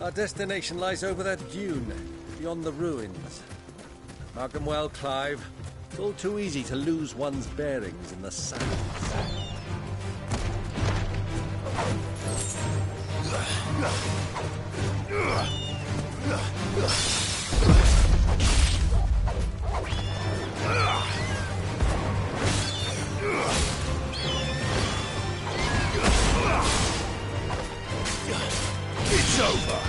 Our destination lies over that dune, beyond the ruins. Mark 'em well, Clive. It's all too easy to lose one's bearings in the sands. It's over!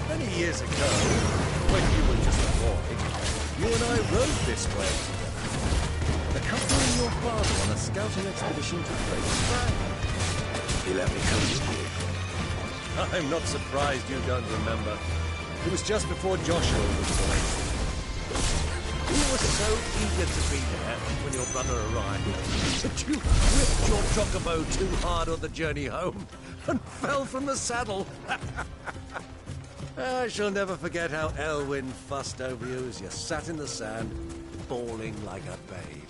Many years ago, when you were just a boy, you and I rode this way together, accompanying your father on a scouting expedition to Great Sprang. He let me come with you. I'm not surprised you don't remember. It was just before Joshua was born. You were so eager to be there when your brother arrived that you whipped your chocobo too hard on the journey home and fell from the saddle. I shall never forget how Elwyn fussed over you as you sat in the sand, bawling like a babe.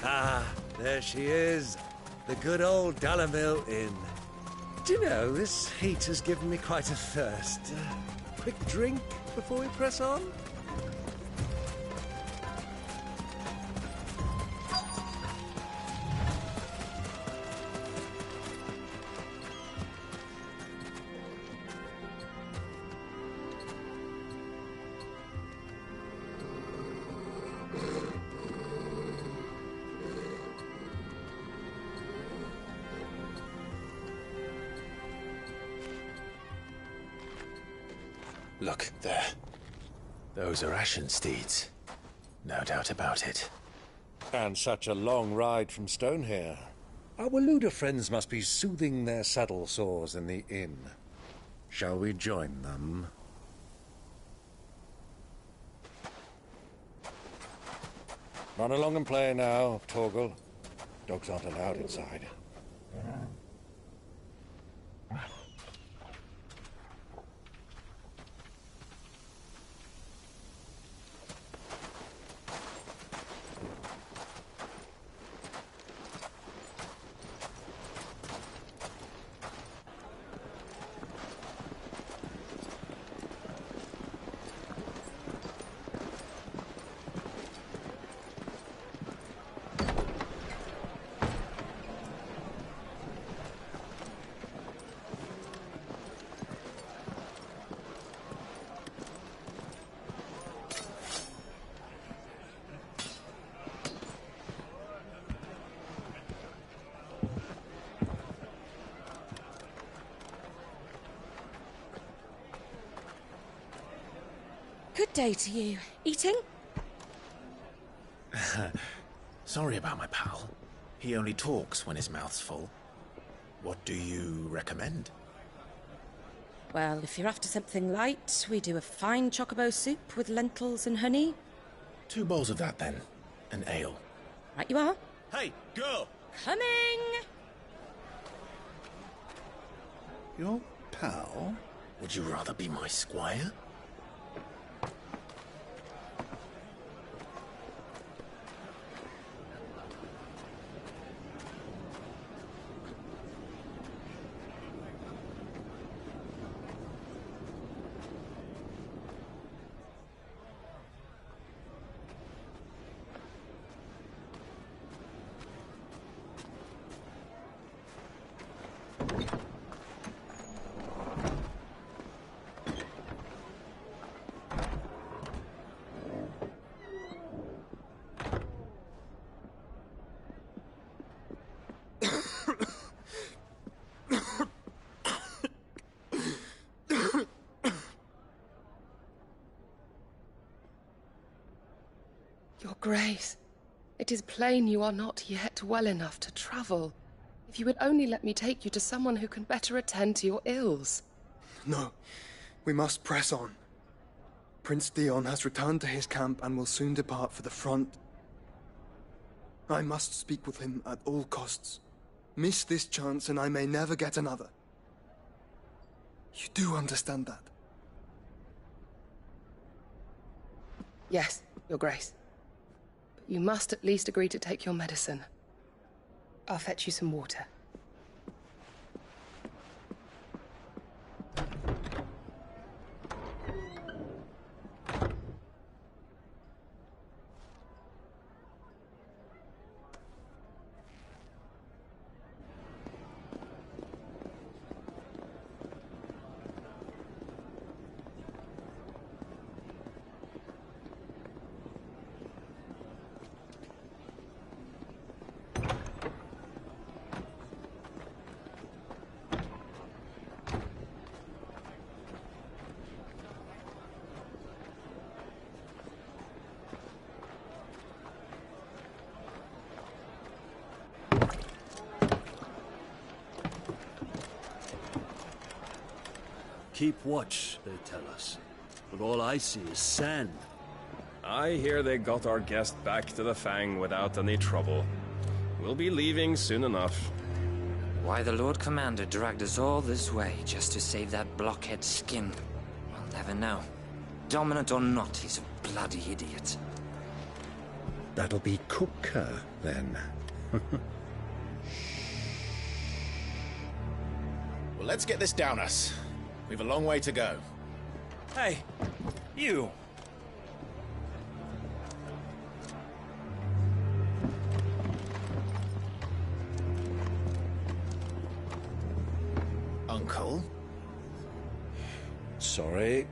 Ah, there she is. The good old Dalamil Inn. Do you know, this heat has given me quite a thirst. Quick drink before we press on? Look, there. Those are Ashen steeds. No doubt about it. And such a long ride from Stonehair. Our Waluda friends must be soothing their saddle sores in the inn. Shall we join them? Run along and play now, Torgal. Dogs aren't allowed inside. day to you. Eating? Sorry about my pal. He only talks when his mouth's full. What do you recommend? Well, if you're after something light, we do a fine chocobo soup with lentils and honey. 2 bowls of that, then. An ale. Right you are. Hey, girl! Coming! Your pal? Would you rather be my squire? Your Grace, it is plain you are not yet well enough to travel. If you would only let me take you to someone who can better attend to your ills. No, we must press on. Prince Theon has returned to his camp and will soon depart for the front. I must speak with him at all costs. Miss this chance and I may never get another. You do understand that? Yes, Your Grace. But you must at least agree to take your medicine. I'll fetch you some water. Keep watch, they tell us. But all I see is sand. I hear they got our guest back to the Fang without any trouble. We'll be leaving soon enough. Why the Lord Commander dragged us all this way just to save that blockhead's skin, we'll never know. Dominant or not, he's a bloody idiot. That'll be Cooker, then. Well, let's get this down us. We've a long way to go. Hey, you! Uncle? Sorry.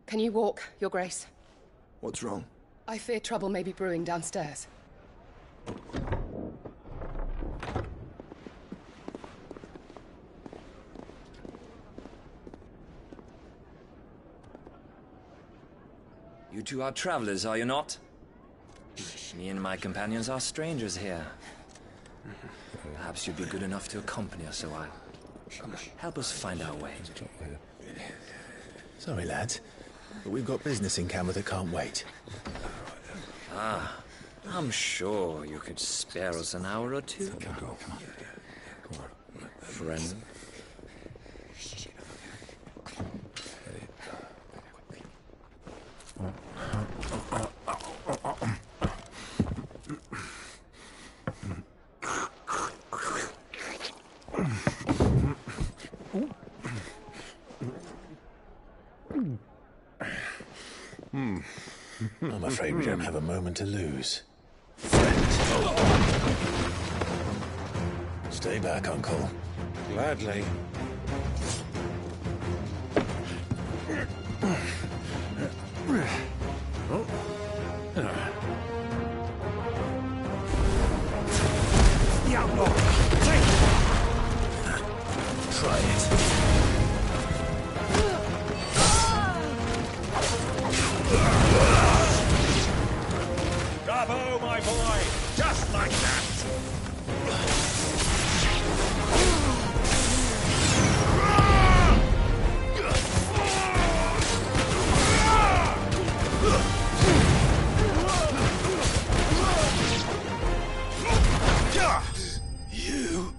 Can you walk, Your Grace? What's wrong? I fear trouble may be brewing downstairs. You two are travelers, are you not? Me and my companions are strangers here. Perhaps you'd be good enough to accompany us a while. Help us find our way. Sorry, lads, but we've got business in camera that can't wait. Ah, I'm sure you could spare us an hour or two. Come on. Friend. I'm afraid we don't have a moment to lose. Stay back, Uncle. Gladly. Try it. Bravo, my boy! Just like that! You...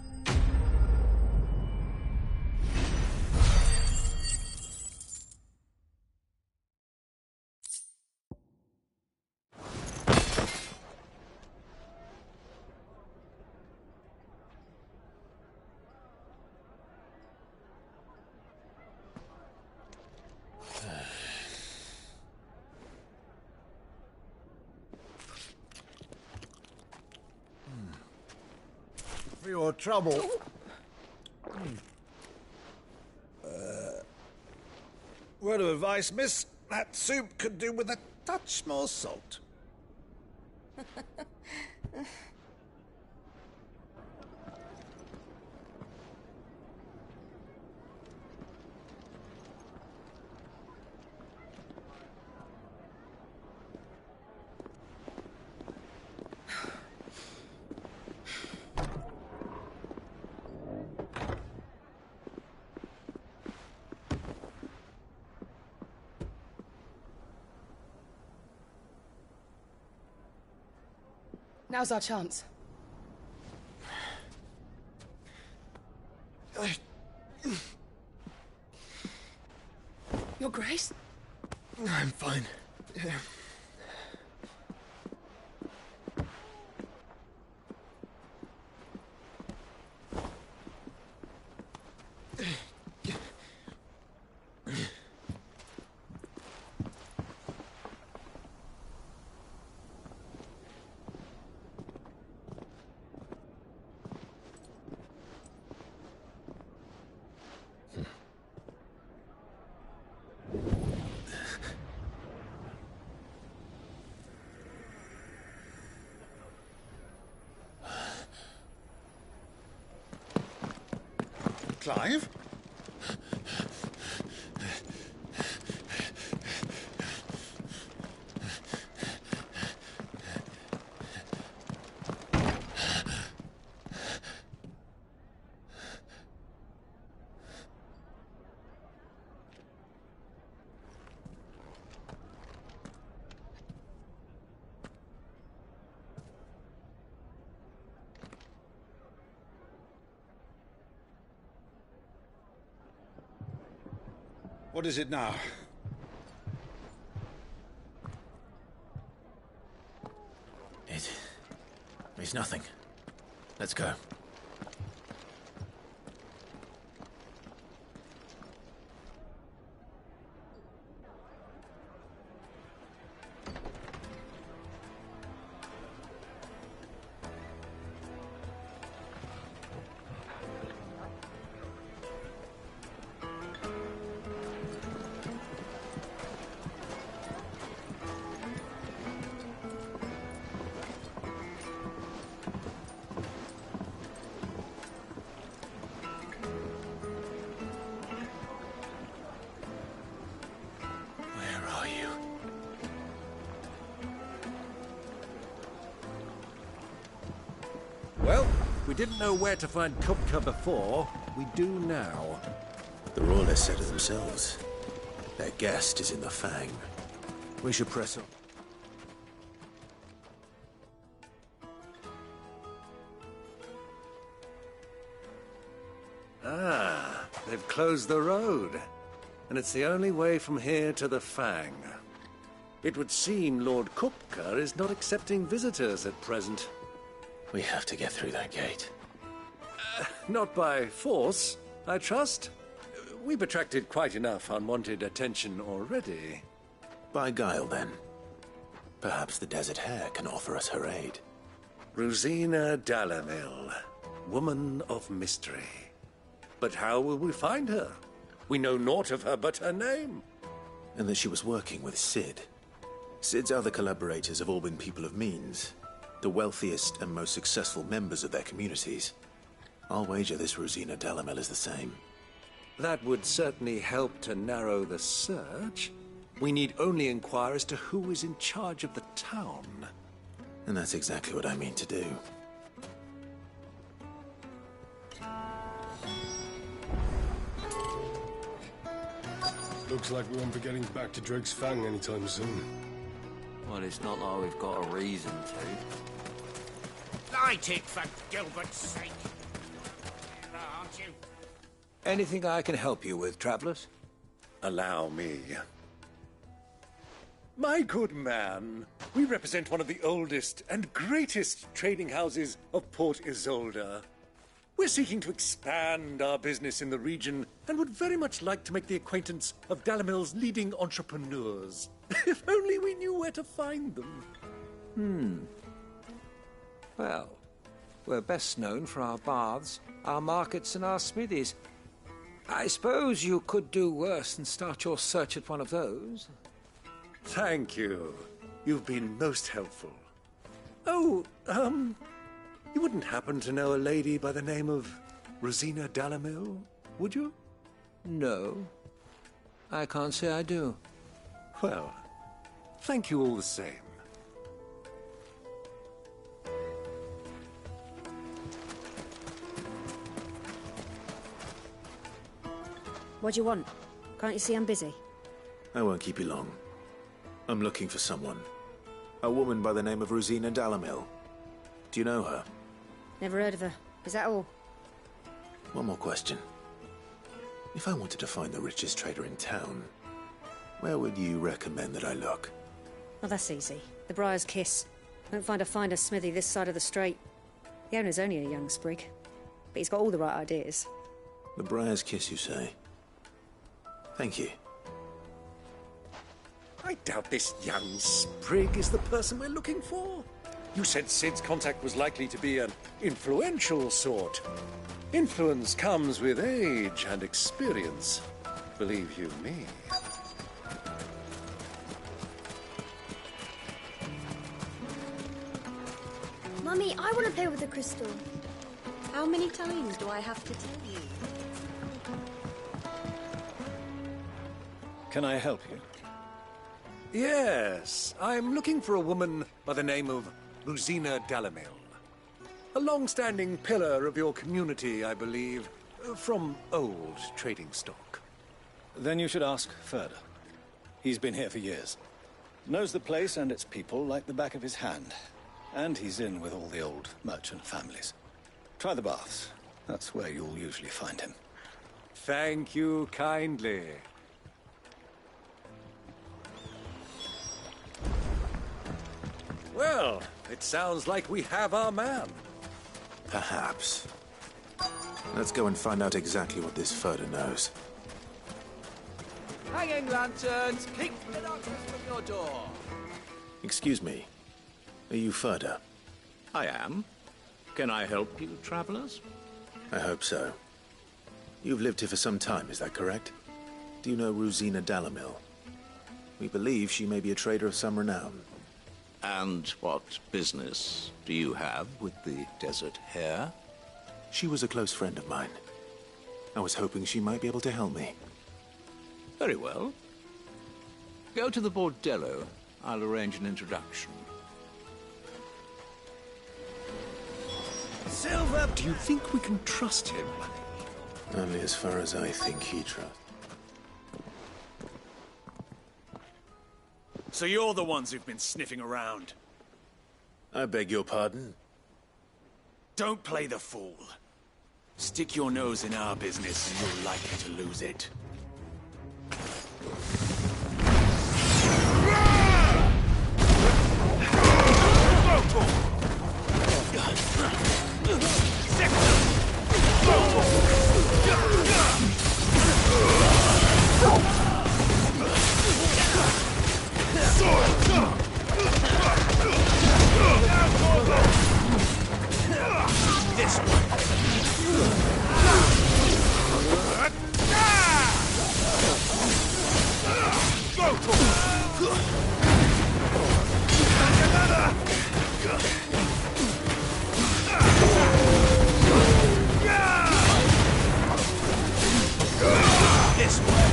For your trouble. Word of advice, miss. That soup could do with a touch more salt. Now's our chance. Your Grace? I'm fine. Clive? What is it now? It's nothing. Let's go. Well, we didn't know where to find Kupka before. We do now. The Royalists said it themselves. Their guest is in the Fang. We should press on. Ah, they've closed the road. And it's the only way from here to the Fang. It would seem Lord Kupka is not accepting visitors at present. We have to get through that gate. Not by force, I trust. We've attracted quite enough unwanted attention already. By guile, then. Perhaps the Desert Hare can offer us her aid. Rosina Dalamil. woman of mystery. But how will we find her? We know naught of her but her name. And that she was working with Cid. Cid's other collaborators have all been people of means, the wealthiest and most successful members of their communities. I'll wager this Rosina Dalamel is the same. That would certainly help to narrow the search. We need only inquire as to who is in charge of the town. And that's exactly what I mean to do. Looks like we won't be getting back to Drake's Fang anytime soon. Well, it's not like we've got a reason to. Light it, for Gilbert's sake. Aren't you? Anything I can help you with, travelers? Allow me. My good man, we represent one of the oldest and greatest trading houses of Port Isolde. We're seeking to expand our business in the region and would very much like to make the acquaintance of Dalamel's leading entrepreneurs. If only we knew where to find them. Well, we're best known for our baths, our markets, and our smithies. I suppose you could do worse than start your search at one of those. Thank you. You've been most helpful. Oh, you wouldn't happen to know a lady by the name of Rosina Dalamel, would you? No. I can't say I do. Well, thank you all the same. What do you want? Can't you see I'm busy? I won't keep you long. I'm looking for someone. A woman by the name of Rosina Dalamel. Do you know her? Never heard of her. Is that all? One more question. If I wanted to find the richest trader in town, where would you recommend that I look? Well, that's easy. The Briar's Kiss. Won't find a finer smithy this side of the strait. The owner's only a young sprig, but he's got all the right ideas. The Briar's Kiss, you say? Thank you. I doubt this young sprig is the person we're looking for. You said Cid's contact was likely to be an influential sort. Influence comes with age and experience, believe you me. Mummy, I want to play with the crystal. How many times do I have to tell you? Can I help you? Yes, I'm looking for a woman by the name of Rosina Dalamel. A long-standing pillar of your community, I believe, from old trading stock. Then you should ask Ferda. He's been here for years. Knows the place and its people like the back of his hand. And he's in with all the old merchant families. Try the baths. That's where you'll usually find him. Thank you kindly. Well, it sounds like we have our man. Perhaps. Let's go and find out exactly what this Ferda knows. Hanging lanterns, keep the darkness from your door. Excuse me. Are you Ferda? I am. Can I help you, travelers? I hope so. You've lived here for some time, is that correct? Do you know Rosina Dalamel? We believe she may be a trader of some renown. And what business do you have with the Desert Hare? She was a close friend of mine. I was hoping she might be able to help me. Very well. Go to the Bordello. I'll arrange an introduction. Silver, do you think we can trust him? Only as far as I think he trusts. So you're the ones who've been sniffing around? I beg your pardon? Don't play the fool. Stick your nose in our business and you're likely to lose it. This one. This way!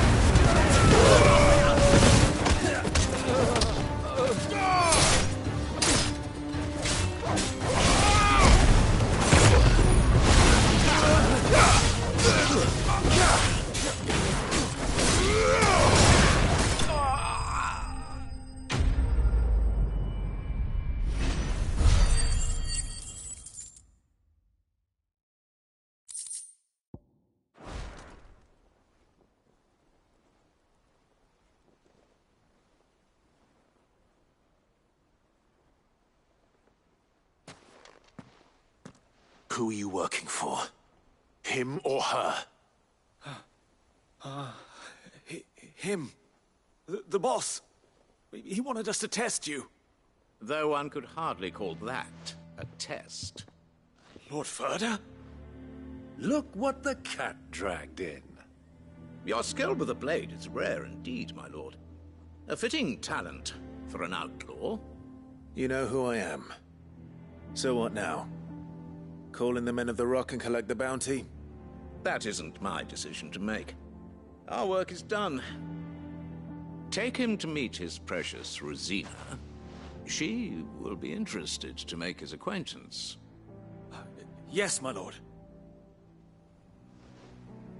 Who are you working for? Him or her? Him. The boss. He wanted us to test you. Though one could hardly call that a test. Lord Ferda? Look what the cat dragged in. Your skill with the blade is rare indeed, my lord. A fitting talent for an outlaw. You know who I am. So what now? Call in the Men of the Rock and collect the bounty? That isn't my decision to make. Our work is done. Take him to meet his precious Rosina. She will be interested to make his acquaintance. Yes, my lord.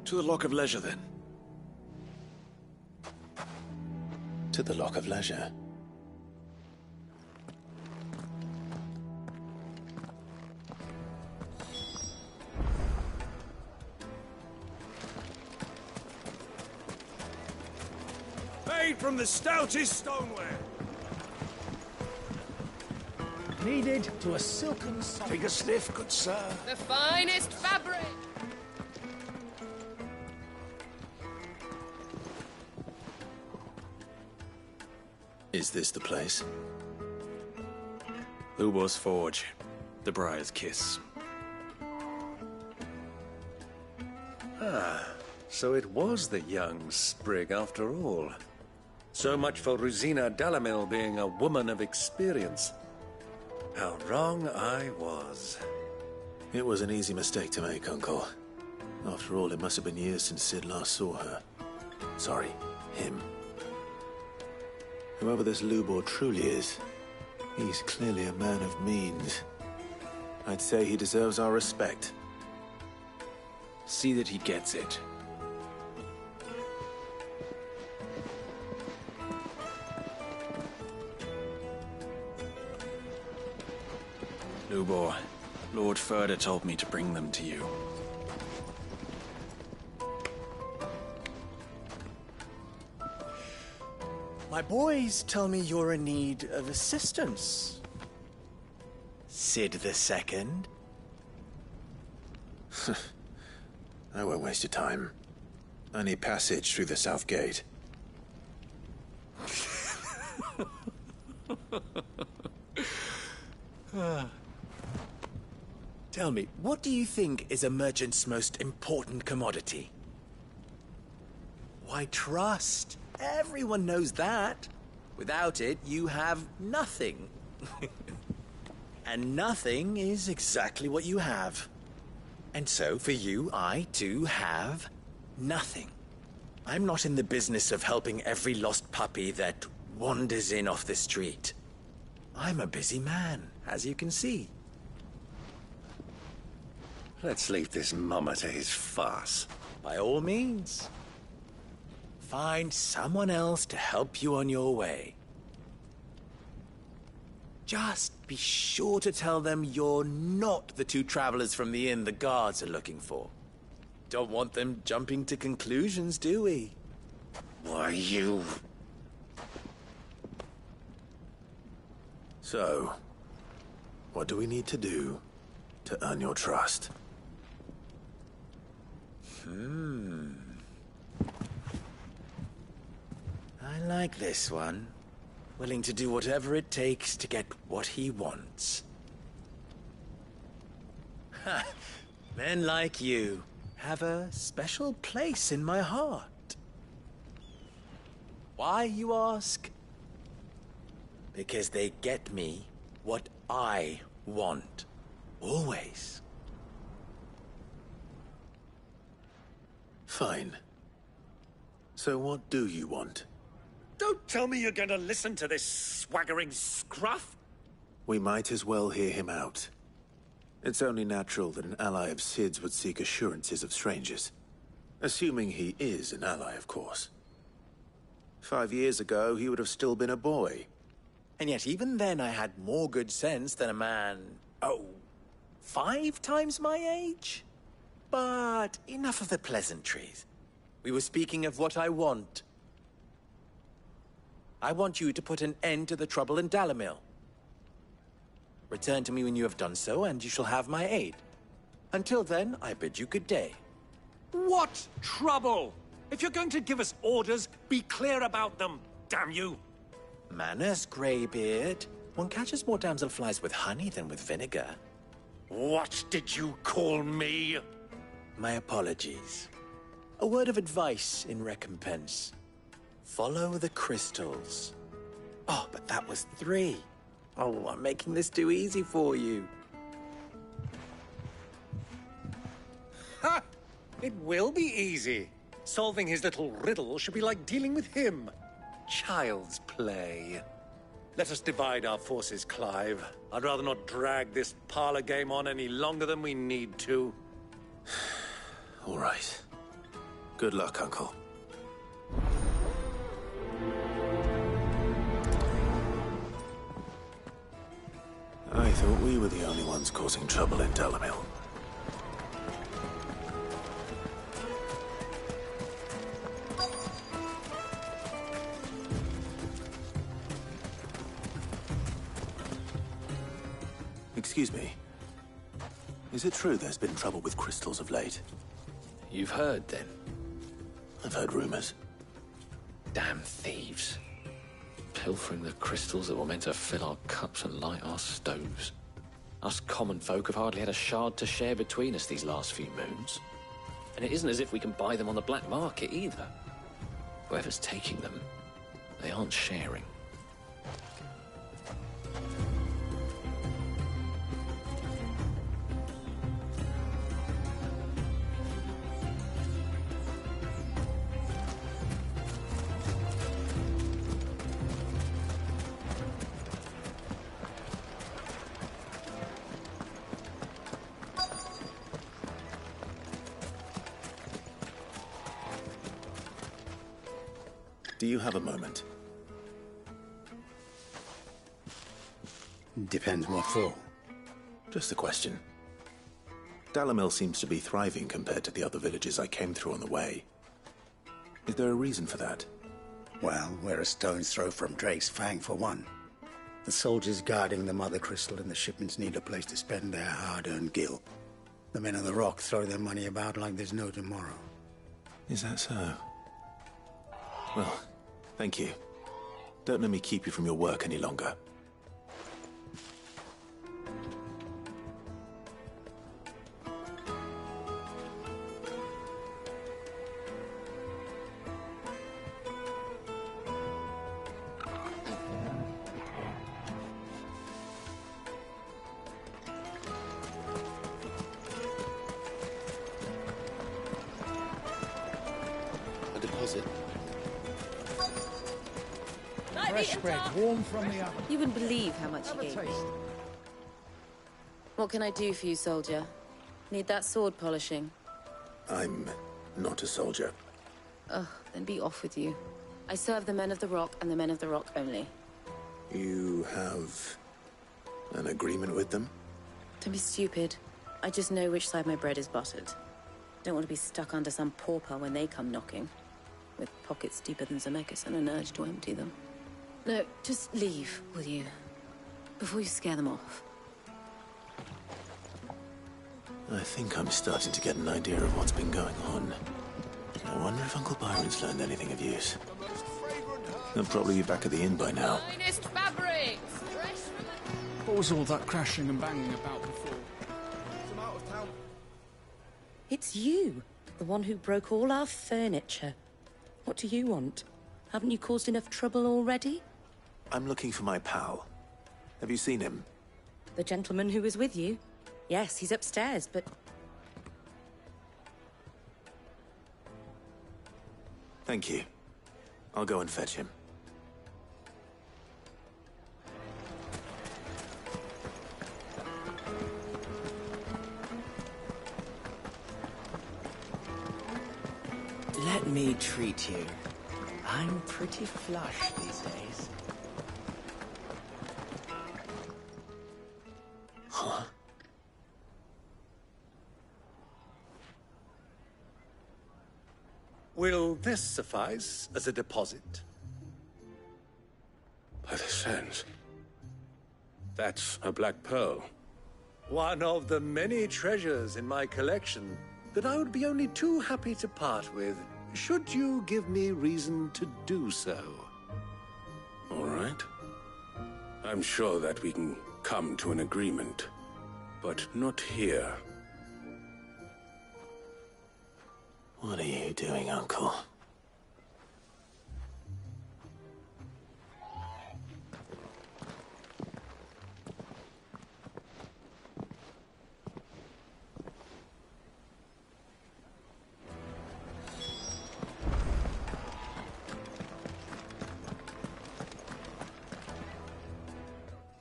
To the Lock of Leisure, then. To the Lock of Leisure. Made from the stoutest stoneware. Kneaded to a silken soft. Take a sniff, good sir. The finest fabric! Is this the place? Lubor's Forge. The Briar's Kiss. Ah, so it was the young sprig after all. So much for Rosina Dalamil being a woman of experience. How wrong I was. It was an easy mistake to make, Uncle. After all, it must have been years since Sid last saw her. Sorry, him. Whoever this Lubor truly is, he's clearly a man of means. I'd say he deserves our respect. See that he gets it. Lubor, Lord Ferda told me to bring them to you. My boys tell me you're in need of assistance. Sid the Second. I won't waste your time. I need passage through the south gate. Tell me, what do you think is a merchant's most important commodity? Why, trust. Everyone knows that. Without it, you have nothing. And nothing is exactly what you have. And so, for you, I, too, have nothing. I'm not in the business of helping every lost puppy that wanders in off the street. I'm a busy man, as you can see. Let's leave this mummer to his farce. By all means. Find someone else to help you on your way. Just be sure to tell them you're not the two travelers from the inn the guards are looking for. Don't want them jumping to conclusions, do we? Why, you... So, what do we need to do to earn your trust? I like this one. Willing to do whatever it takes to get what he wants. Ha! Men like you have a special place in my heart. Why, you ask? Because they get me what I want. Always. Fine. So what do you want? Don't tell me you're going to listen to this swaggering scruff! We might as well hear him out. It's only natural that an ally of Sid's would seek assurances of strangers. Assuming he is an ally, of course. 5 years ago, he would have still been a boy. And yet even then I had more good sense than a man, 5 times my age? But enough of the pleasantries. We were speaking of what I want. I want you to put an end to the trouble in Dalimil. Return to me when you have done so, and you shall have my aid. Until then, I bid you good day. What trouble? If you're going to give us orders, be clear about them, damn you! Manners, Greybeard. One catches more damselflies with honey than with vinegar. What did you call me? My apologies. A word of advice in recompense. Follow the crystals. Oh, but that was 3. Oh, I'm making this too easy for you. Ha! It will be easy. Solving his little riddle should be like dealing with him. Child's play. Let us divide our forces, Clive. I'd rather not drag this parlor game on any longer than we need to. All right. Good luck, Uncle. I thought we were the only ones causing trouble in Dalimil. Excuse me. Is it true there's been trouble with crystals of late? You've heard, then? I've heard rumors. Damn thieves. Pilfering the crystals that were meant to fill our cups and light our stoves. Us common folk have hardly had a shard to share between us these last few moons. And it isn't as if we can buy them on the black market either. Whoever's taking them, they aren't sharing. Do you have a moment? Depends what for. Just a question. Dalimil seems to be thriving compared to the other villages I came through on the way. Is there a reason for that? Well, we're a stone's throw from Drake's Fang, for one. The soldiers guarding the Mother Crystal and the shipments need a place to spend their hard-earned gil. The men of the Rock throw their money about like there's no tomorrow. Is that so? Well, thank you. Don't let me keep you from your work any longer. A deposit. Fresh bread, warm from the oven. You wouldn't believe how much he gave me. What can I do for you, soldier? Need that sword polishing? I'm not a soldier. Ugh, then be off with you. I serve the men of the Rock and the men of the Rock only. You have an agreement with them? Don't be stupid. I just know which side my bread is buttered. Don't want to be stuck under some pauper when they come knocking. With pockets deeper than Zemeckis and an urge to empty them. No, just leave, will you? Before you scare them off. I think I'm starting to get an idea of what's been going on. I wonder if Uncle Byron's learned anything of use. He'll probably be back at the inn by now. Finest fabrics! What was all that crashing and banging about before? Some out of town. It's you, the one who broke all our furniture. What do you want? Haven't you caused enough trouble already? I'm looking for my pal. Have you seen him? The gentleman who was with you? Yes, he's upstairs, but... Thank you. I'll go and fetch him. Let me treat you. I'm pretty flush these days. Huh? Will this suffice as a deposit? By the sands. That's a black pearl. One of the many treasures in my collection that I would be only too happy to part with, should you give me reason to do so. All right. I'm sure that we can come to an agreement, but not here. What are you doing, Uncle?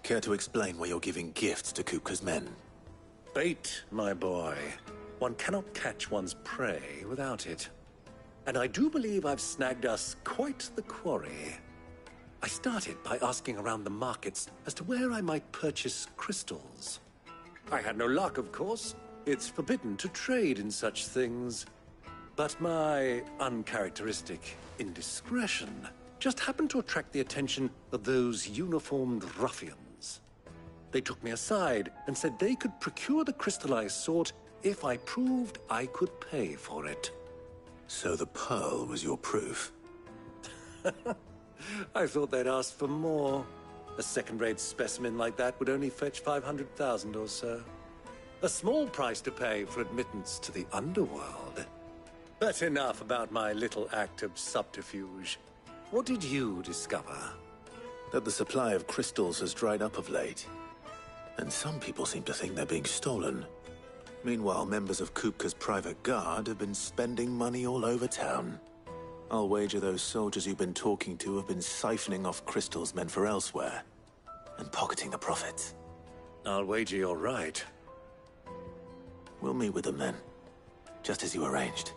Care to explain why you're giving gifts to Kupka's men? Bait, my boy. One cannot catch one's prey without it. And I do believe I've snagged us quite the quarry. I started by asking around the markets as to where I might purchase crystals. I had no luck, of course. It's forbidden to trade in such things. But my uncharacteristic indiscretion just happened to attract the attention of those uniformed ruffians. They took me aside and said they could procure the crystal I sought if I proved I could pay for it. So the pearl was your proof? I thought they'd ask for more. A second-rate specimen like that would only fetch 500,000 or so. A small price to pay for admittance to the underworld. But enough about my little act of subterfuge. What did you discover? That the supply of crystals has dried up of late. And some people seem to think they're being stolen. Meanwhile, members of Kupka's private guard have been spending money all over town. I'll wager those soldiers you've been talking to have been siphoning off crystals meant for elsewhere, and pocketing the profits. I'll wager you're right. We'll meet with them then, just as you arranged,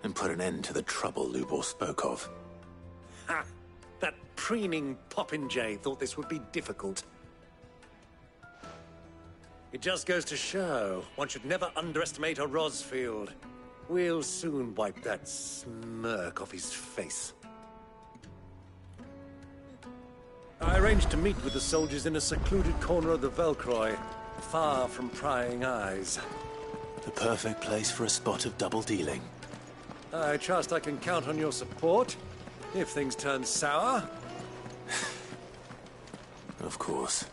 and put an end to the trouble Lubor spoke of. Ha! That preening popinjay thought this would be difficult. It just goes to show one should never underestimate a Rosfield. We'll soon wipe that smirk off his face. I arranged to meet with the soldiers in a secluded corner of the Velcroy, far from prying eyes. The perfect place for a spot of double dealing. I trust I can count on your support, if things turn sour. Of course.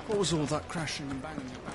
What was all that crashing and banging about?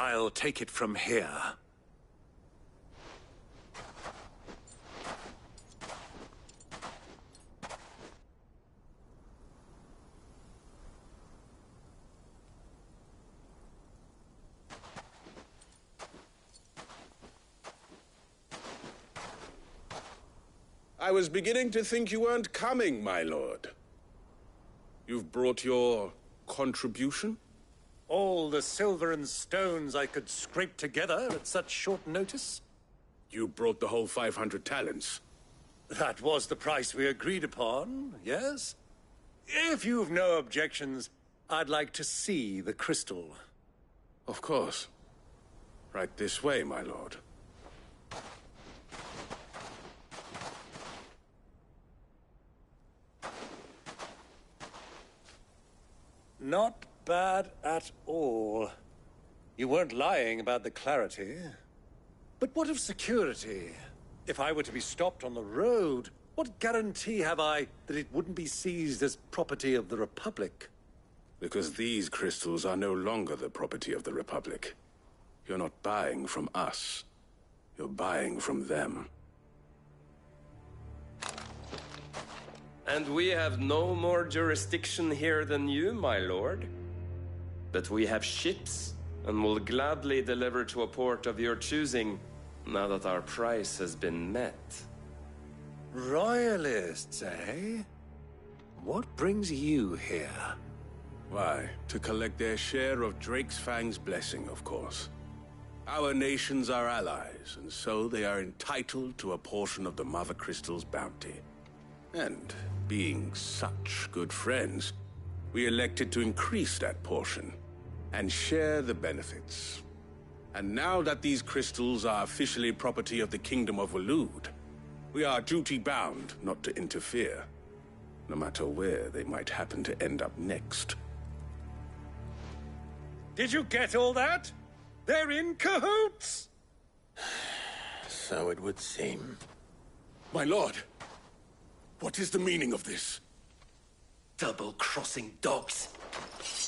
I'll take it from here. I was beginning to think you weren't coming, my lord. You've brought your contribution? All the silver and stones I could scrape together at such short notice? You brought the whole 500 talents. That was the price we agreed upon, yes? If you've no objections, I'd like to see the crystal. Of course. Right this way, my lord. Not bad at all. You weren't lying about the clarity. But what of security? If I were to be stopped on the road, what guarantee have I that it wouldn't be seized as property of the Republic? Because these crystals are no longer the property of the Republic. You're not buying from us. You're buying from them. And we have no more jurisdiction here than you, my lord. But we have ships, and will gladly deliver to a port of your choosing, now that our price has been met. Royalists, eh? What brings you here? Why, to collect their share of Drake's Fang's blessing, of course. Our nations are allies, and so they are entitled to a portion of the Mother Crystal's bounty. And, being such good friends, we elected to increase that portion, and share the benefits. And now that these crystals are officially property of the Kingdom of Waloed, we are duty-bound not to interfere, no matter where they might happen to end up next. Did you get all that? They're in cahoots! So it would seem. My lord, what is the meaning of this? Double-crossing dogs.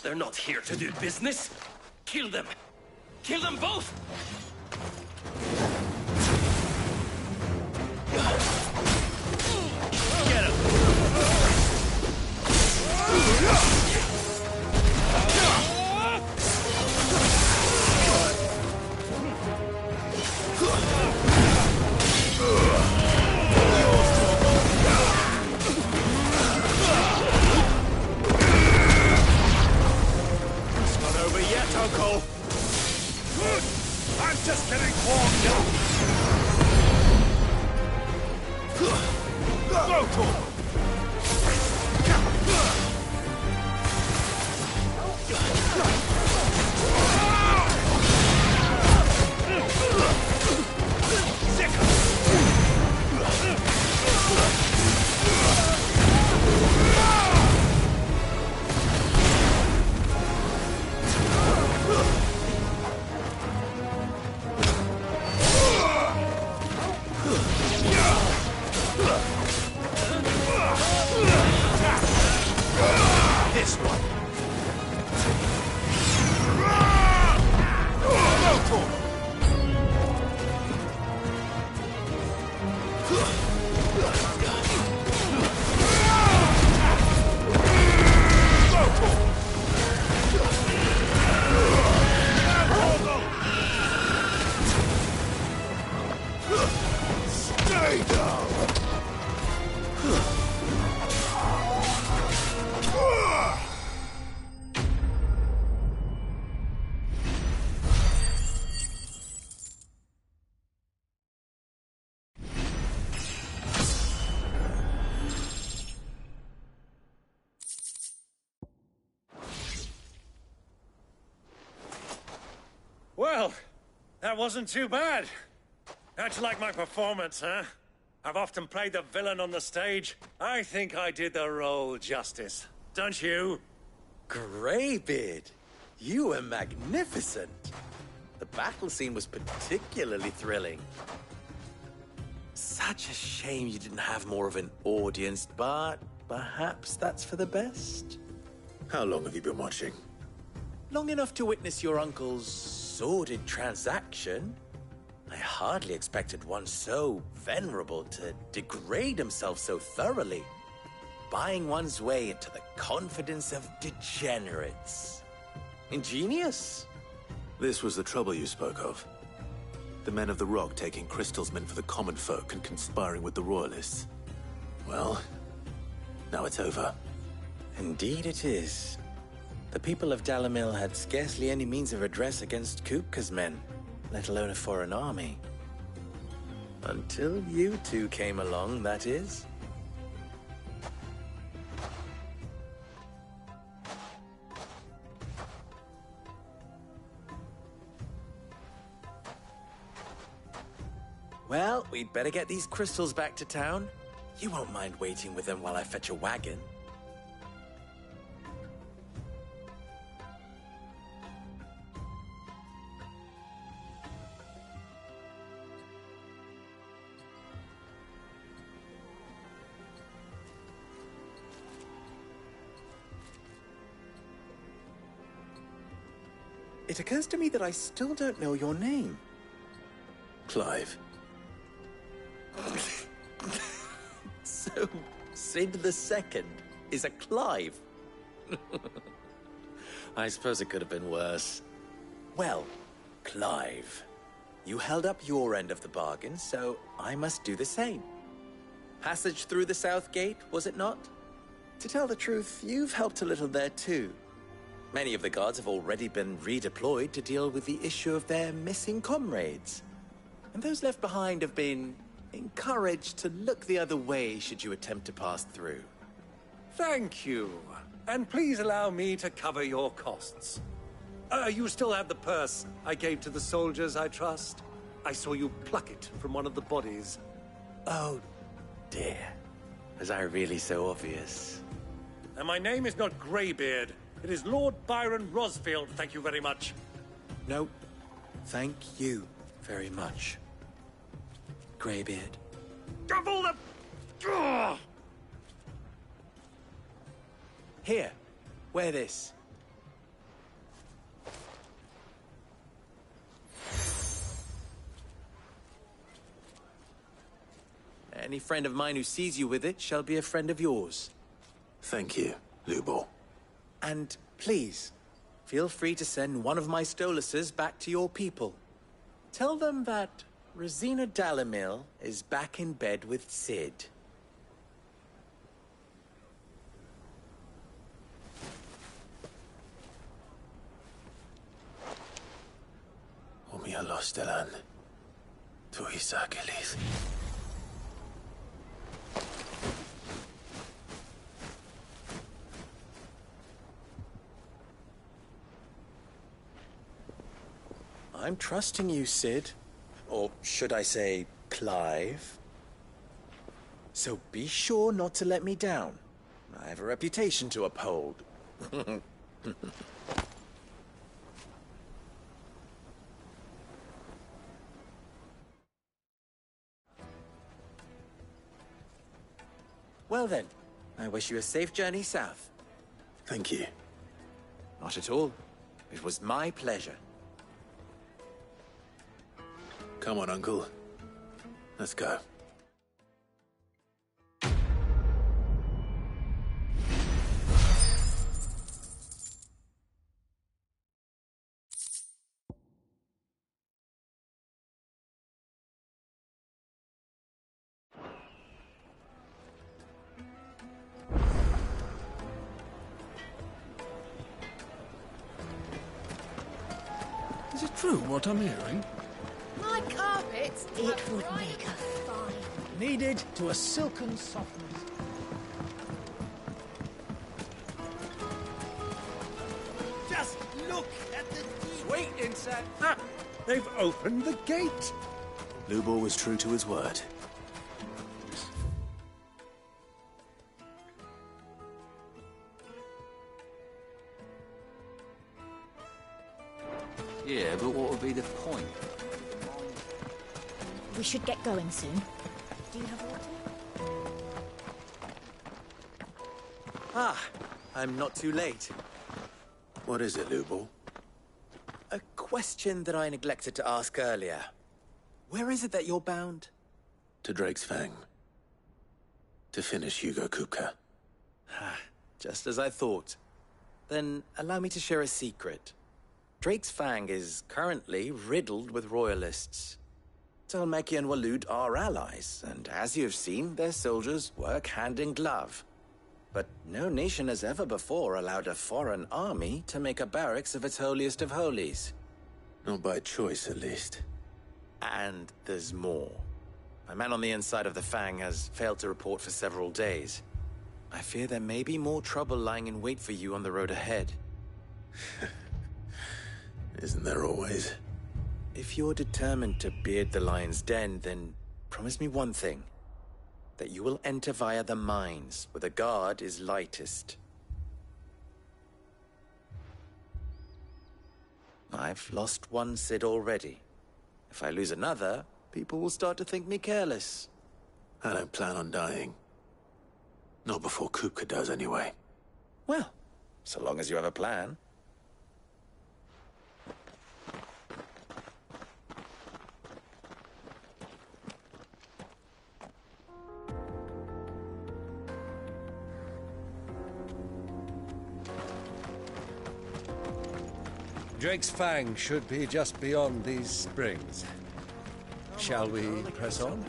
They're not here to do business. Kill them! Kill them both! Get him! It's not over yet, Uncle! I'm just getting warmed up! Go to him! This one. Stay down. Well, that wasn't too bad. How'd you like my performance, huh? I've often played the villain on the stage. I think I did the role justice. Don't you? Greybeard, you were magnificent. The battle scene was particularly thrilling. Such a shame you didn't have more of an audience, but perhaps that's for the best. How long have you been watching? Long enough to witness your uncle's sordid transaction. I hardly expected one so venerable to degrade himself so thoroughly. Buying one's way into the confidence of degenerates. Ingenious. This was the trouble you spoke of. The men of the Rock taking crystals meant for the common folk and conspiring with the Royalists. Well, now it's over. Indeed it is. The people of Dalamil had scarcely any means of redress against Kupka's men, let alone a foreign army. Until you two came along, that is. Well, we'd better get these crystals back to town. You won't mind waiting with them while I fetch a wagon. It occurs to me that I still don't know your name. Clive. So, Sid the Second is a Clive? I suppose it could have been worse. Well, Clive, you held up your end of the bargain, so I must do the same. Passage through the South Gate, was it not? To tell the truth, you've helped a little there too. Many of the guards have already been redeployed to deal with the issue of their missing comrades. And those left behind have been encouraged to look the other way should you attempt to pass through. Thank you. And please allow me to cover your costs. You still have the purse I gave to the soldiers, I trust? I saw you pluck it from one of the bodies. Oh, dear. Was I really so obvious? And my name is not Greybeard. It is Lord Byron Rosfield, thank you very much. No, thank you very much, Greybeard. Double the... Ugh! Here, wear this. Any friend of mine who sees you with it shall be a friend of yours. Thank you, Lubor. And please, feel free to send one of my Stoluses back to your people. Tell them that Rosina Dalamil is back in bed with Sid. Omia Lostelan. Tu Isakelis. I'm trusting you, Sid. Or should I say, Clive? So be sure not to let me down. I have a reputation to uphold. Well then, I wish you a safe journey south. Thank you. Not at all. It was my pleasure. Come on, Uncle. Let's go. Is it true what I'm hearing? My carpets. It would make a fine. Kneaded to a silken softness. Just look at the sweet insect. Ah, they've opened the gate. Lubor was true to his word. Yeah, but what would be the point? We should get going soon. Do you have water? Ah, I'm not too late. What is it, Lubor? A question that I neglected to ask earlier. Where is it that you're bound? To Drake's Fang. To finish Hugo Kupka. Just as I thought. Then allow me to share a secret. Drake's Fang is currently riddled with royalists. Dhalmekia and Waloed are allies, and as you have seen, their soldiers work hand in glove. But no nation has ever before allowed a foreign army to make a barracks of its holiest of holies. Not by choice, at least. And there's more. My man on the inside of the Fang has failed to report for several days. I fear there may be more trouble lying in wait for you on the road ahead. Isn't there always? If you're determined to beard the lion's den, then promise me one thing. That you will enter via the mines, where the guard is lightest. I've lost one Cid already. If I lose another, people will start to think me careless. I don't plan on dying. Not before Kupka does, anyway. Well, so long as you have a plan. Drake's Fang should be just beyond these springs. Shall we press on?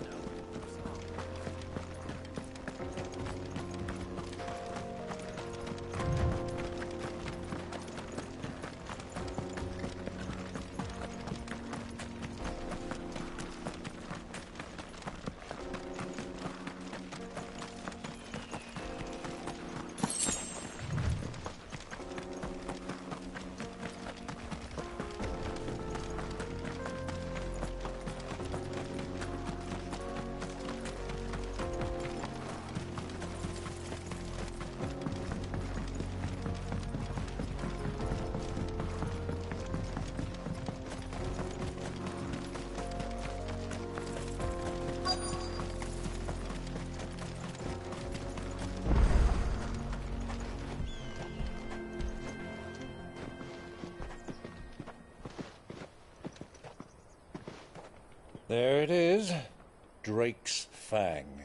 There it is, Drake's Fang.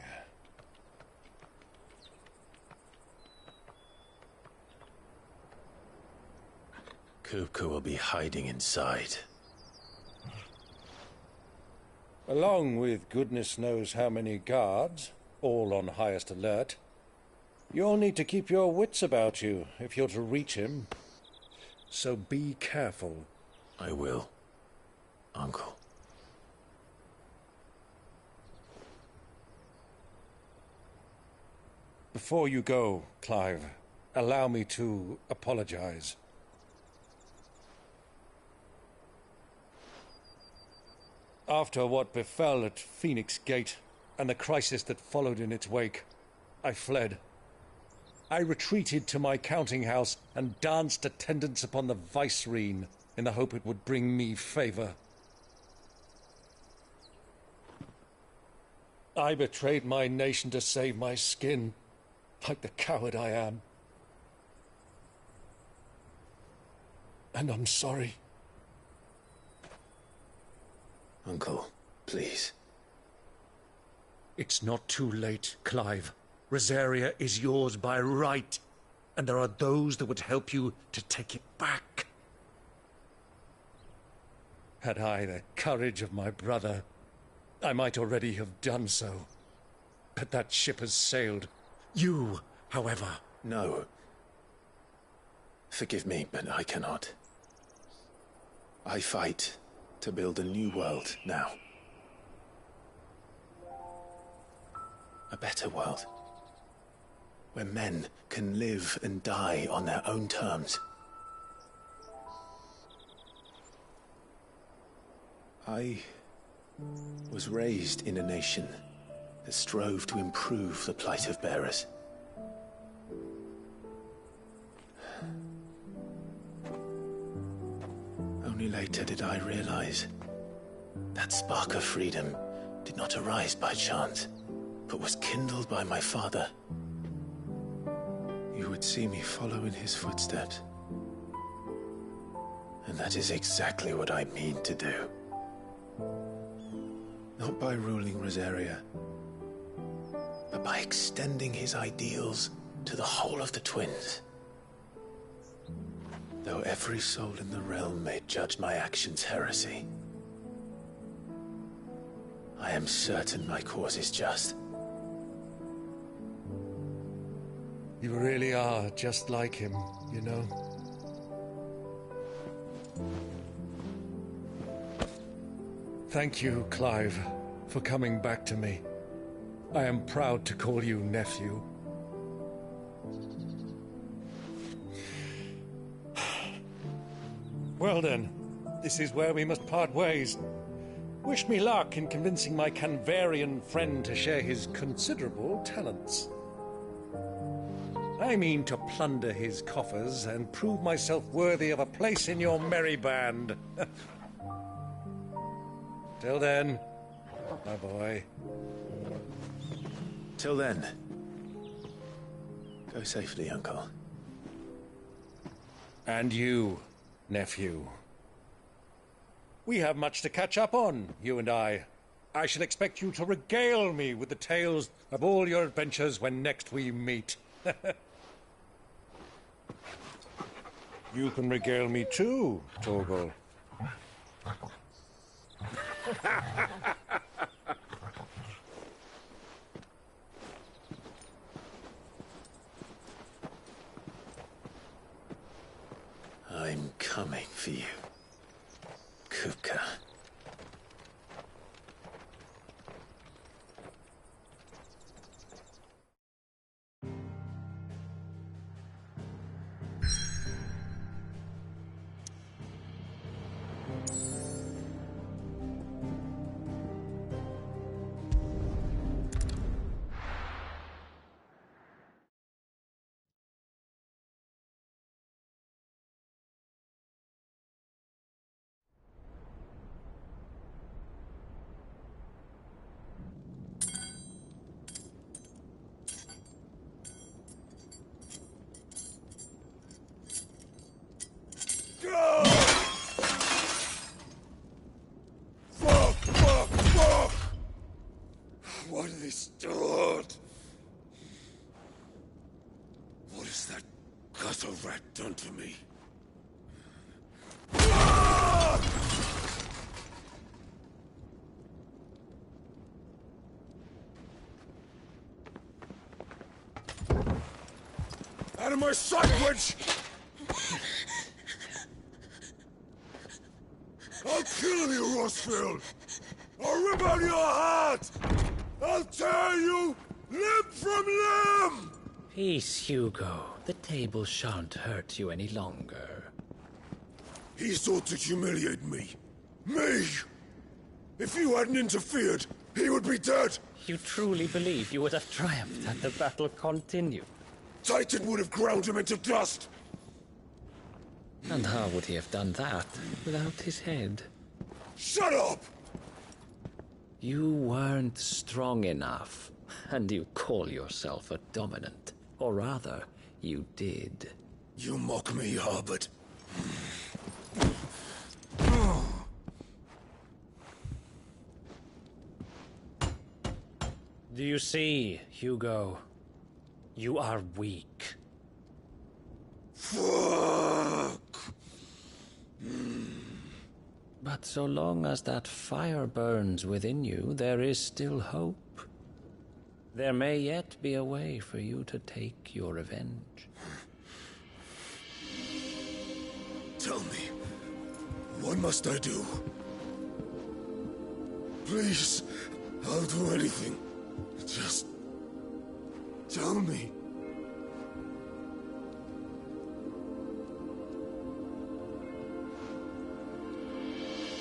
Kupka will be hiding inside. Along with goodness knows how many guards, all on highest alert. You'll need to keep your wits about you if you're to reach him. So be careful. I will, Uncle. Before you go, Clive, allow me to apologize. After what befell at Phoenix Gate and the crisis that followed in its wake, I fled. I retreated to my counting house and danced attendance upon the Vicereine in the hope it would bring me favor. I betrayed my nation to save my skin, like the coward I am. And I'm sorry. Uncle, please. It's not too late, Clive. Rosaria is yours by right, and there are those that would help you to take it back. Had I the courage of my brother, I might already have done so. But that ship has sailed. You, however... No. Forgive me, but I cannot. I fight to build a new world now. A better world. Where men can live and die on their own terms. I was raised in a nation that strove to improve the plight of bearers. Only later did I realize that spark of freedom did not arise by chance, but was kindled by my father. You would see me follow in his footsteps. And that is exactly what I mean to do. Not by ruling Rosaria, but by extending his ideals to the whole of the Twins. Though every soul in the realm may judge my actions heresy, I am certain my cause is just. You really are just like him, you know? Thank you, Clive, for coming back to me. I am proud to call you nephew. Well then, this is where we must part ways. Wish me luck in convincing my Canvarian friend to share his considerable talents. I mean to plunder his coffers and prove myself worthy of a place in your merry band. Till then, my boy. Till then. Go safely, Uncle. And you, nephew. We have much to catch up on, you and I. I shall expect you to regale me with the tales of all your adventures when next we meet. You can regale me too, Torgal. I'm coming for you, Kupka. Fuck! Why do they start? What has that gutter rat done to me? Out of my sight, witch! I'll kill you, Rosfield! I'll rip out your heart! I'll tear you limb from limb! Peace, Hugo. The table shan't hurt you any longer. He sought to humiliate me. Me! If you hadn't interfered, he would be dead! You truly believe you would have triumphed had the battle continued? Titan would have ground him into dust! And how would he have done that without his head? Shut up! You weren't strong enough, and you call yourself a dominant. Or rather, you did. You mock me, Harbert. Do you see, Hugo? You are weak. Fuck! But so long as that fire burns within you, there is still hope. There may yet be a way for you to take your revenge. Tell me, what must I do? Please, I'll do anything. Just tell me.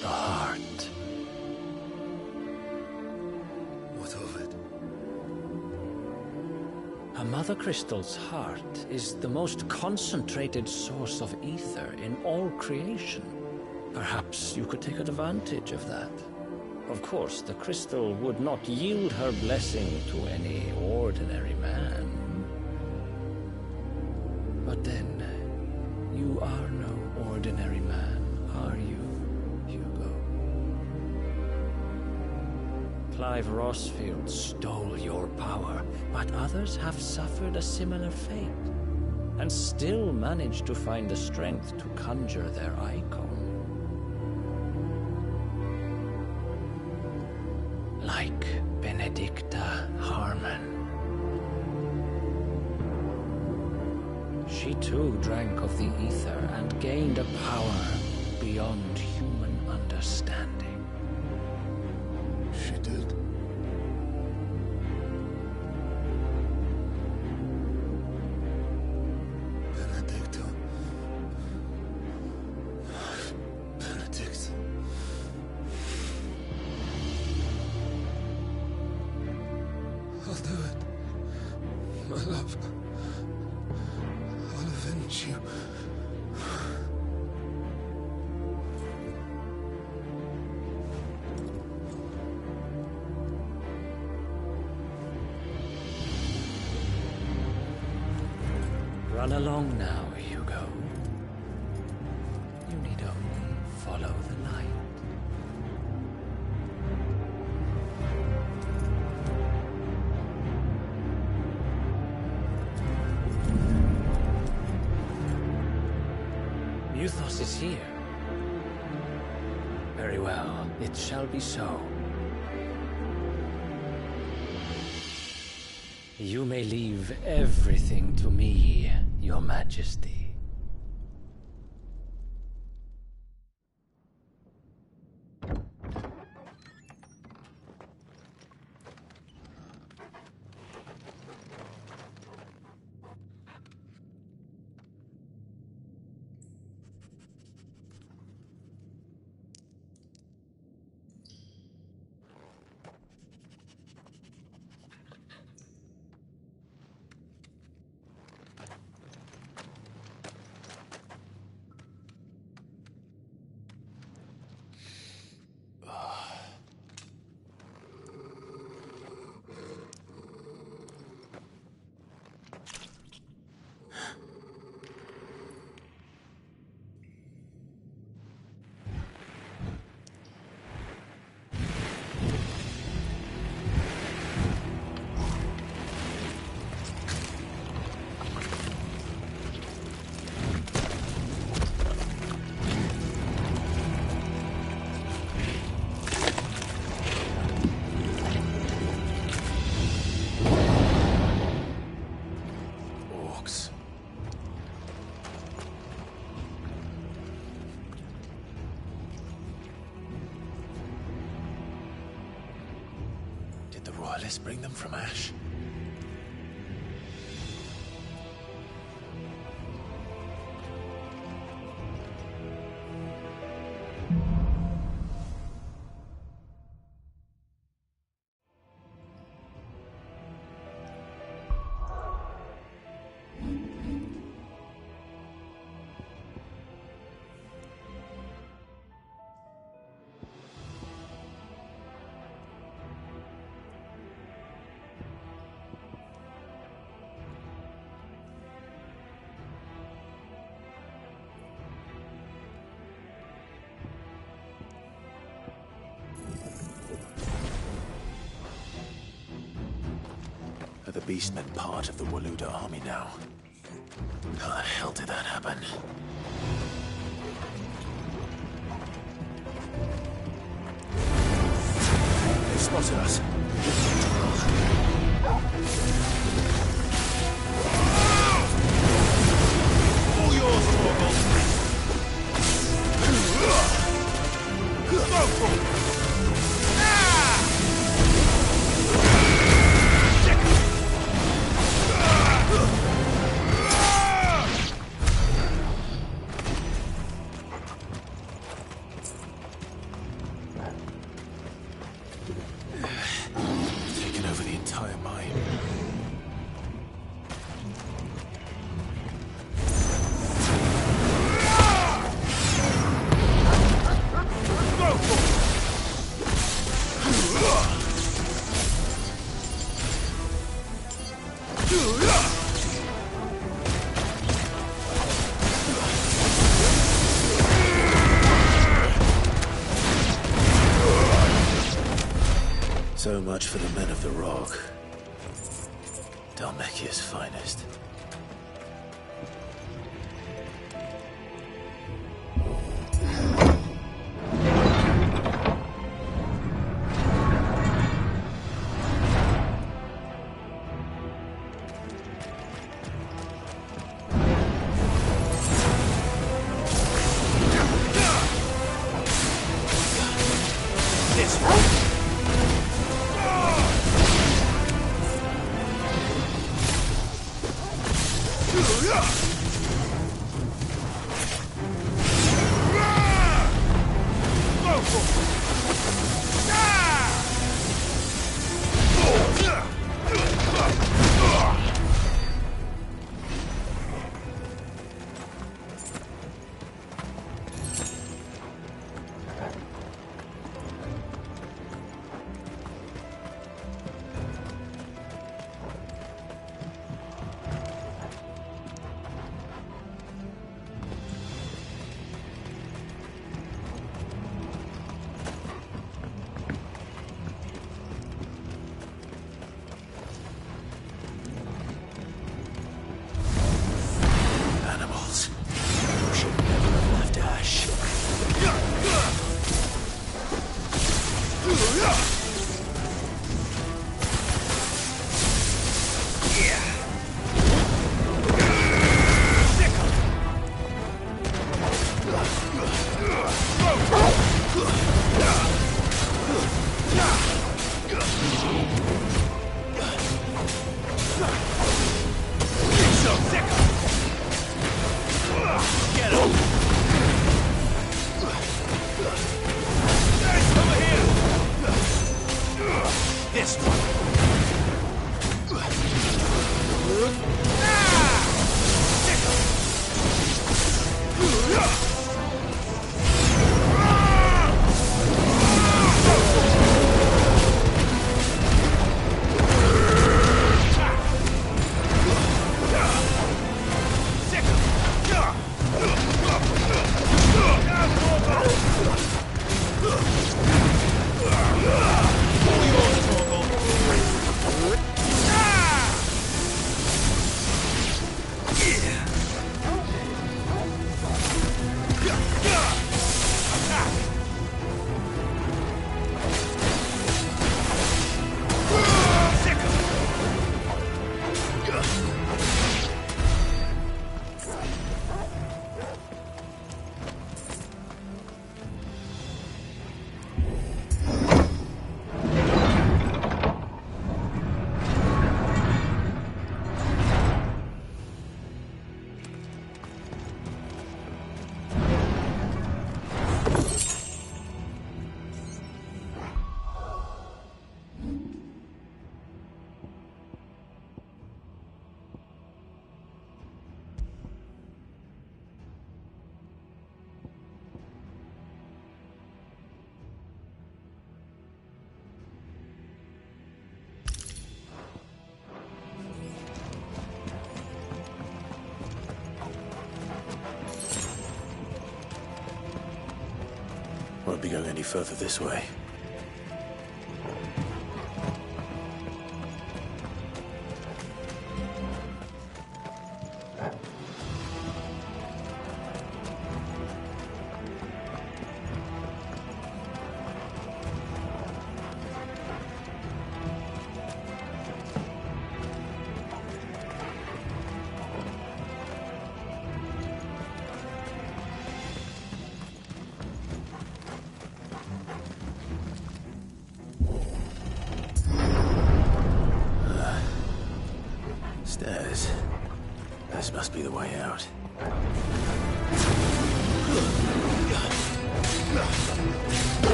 The heart. What of it? A Mother Crystal's heart is the most concentrated source of ether in all creation. Perhaps you could take advantage of that. Of course, the crystal would not yield her blessing to any ordinary man. But then, you are no ordinary man, are you, Hugo? Clive Rosfield stole your power, but others have suffered a similar fate, and still managed to find the strength to conjure their icon. like Benedicta Harmon. She too drank of the ether and gained a power beyond human understanding. She did. Benedicta. Benedict. I'll do it. My love. I'll avenge you. Run along now, Hugo. You need only follow the light. Muthos is here. Very well, it shall be so. You may leave everything to me, Your Majesty. Royalists bring them from Ash? Are the Beastmen part of the Waluda army now? How the hell did that happen? They spotted us. All yours, Torgal. Go for it! So much for the men of the Rock. Dhalmekia's finest. Won't be going any further this way. Stairs. This must be the way out.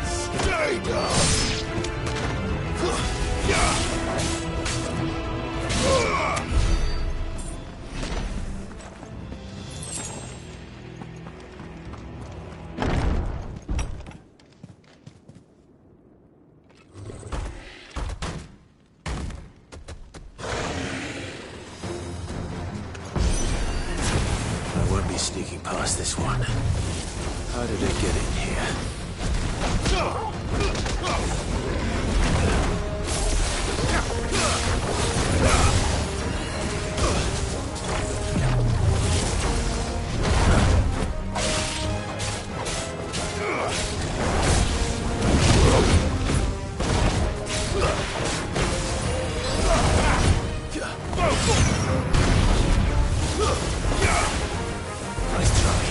Stay down! Sneaking past this one. How did it get in here? Nice try.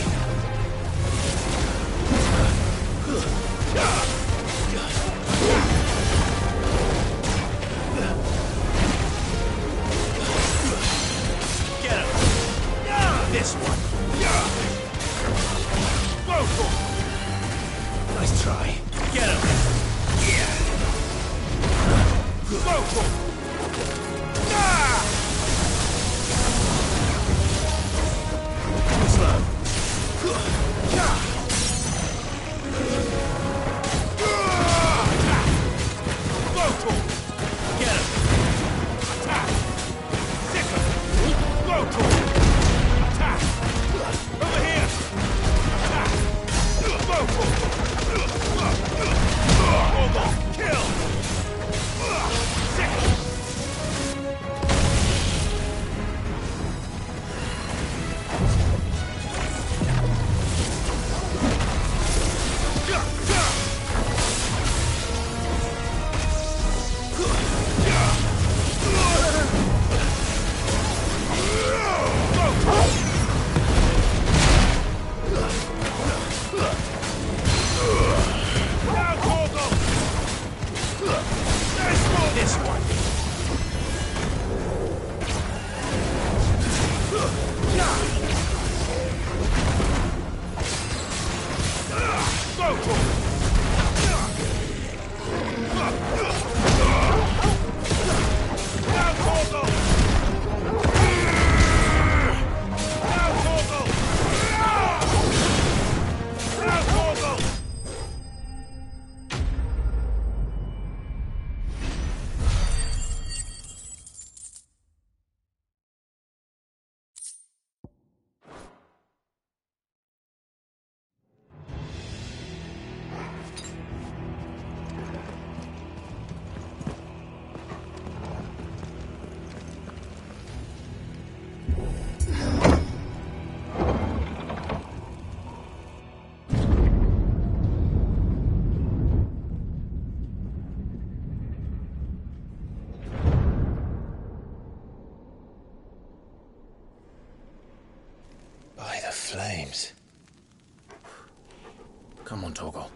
By the flames. Come on, Torgal.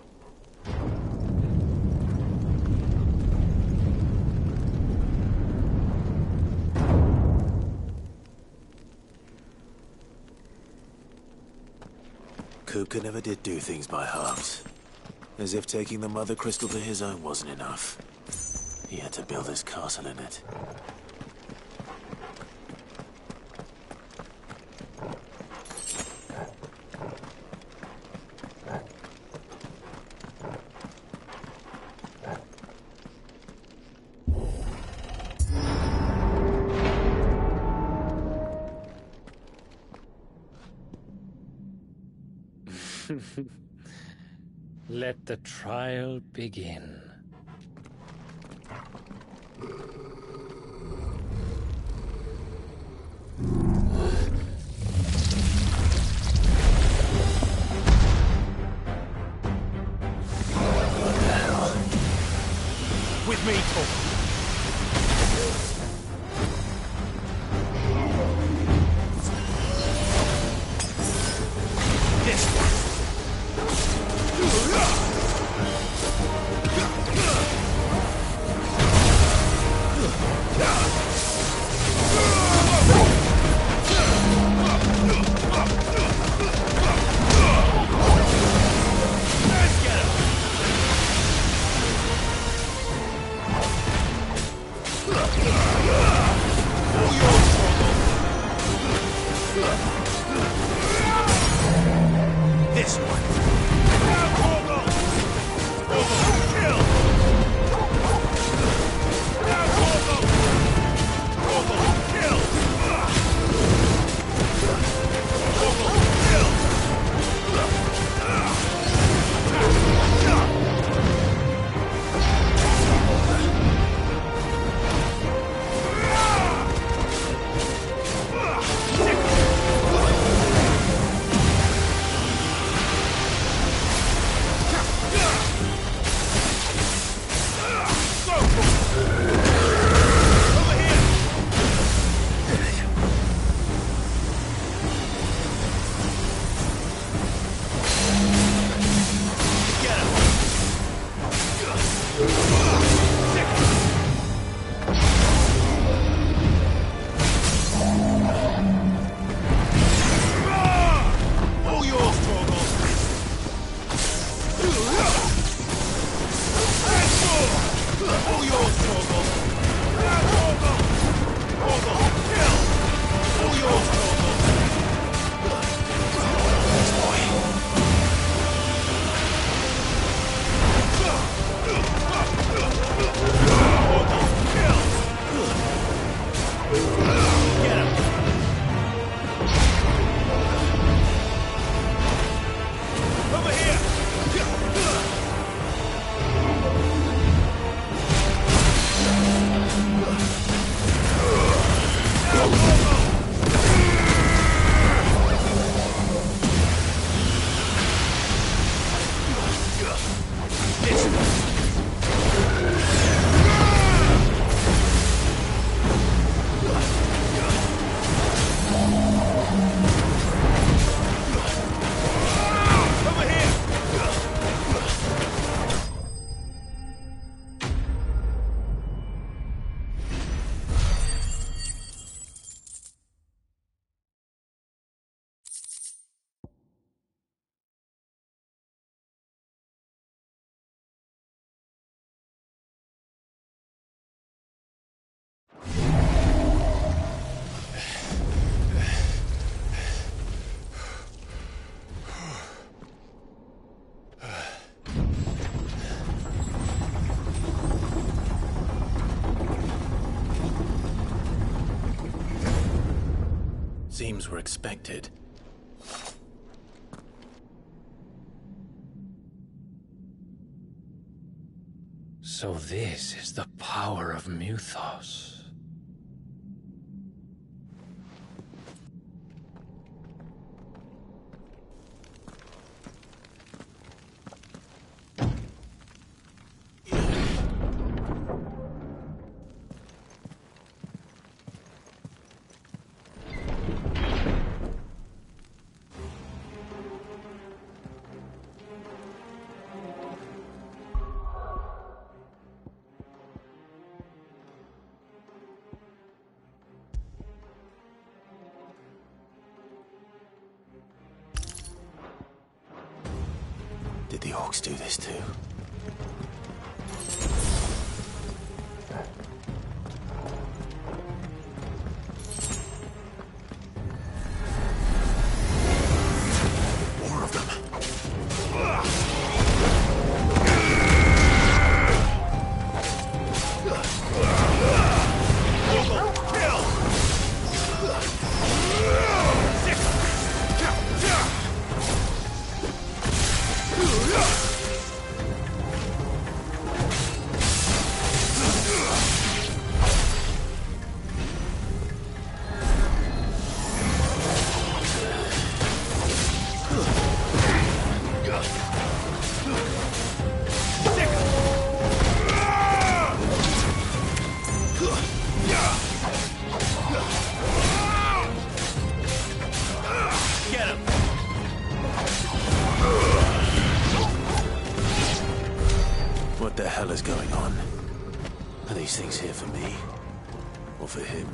Kupka never did do things by halves. As if taking the Mother Crystal to his own wasn't enough. He had to build his castle in it. Let the trial begin. With me, Torgal. This one. Seems we're expected. So this is the power of Mythos. Did the orcs do this too? More of them. What the hell is going on? Are these things here for me? Or for him?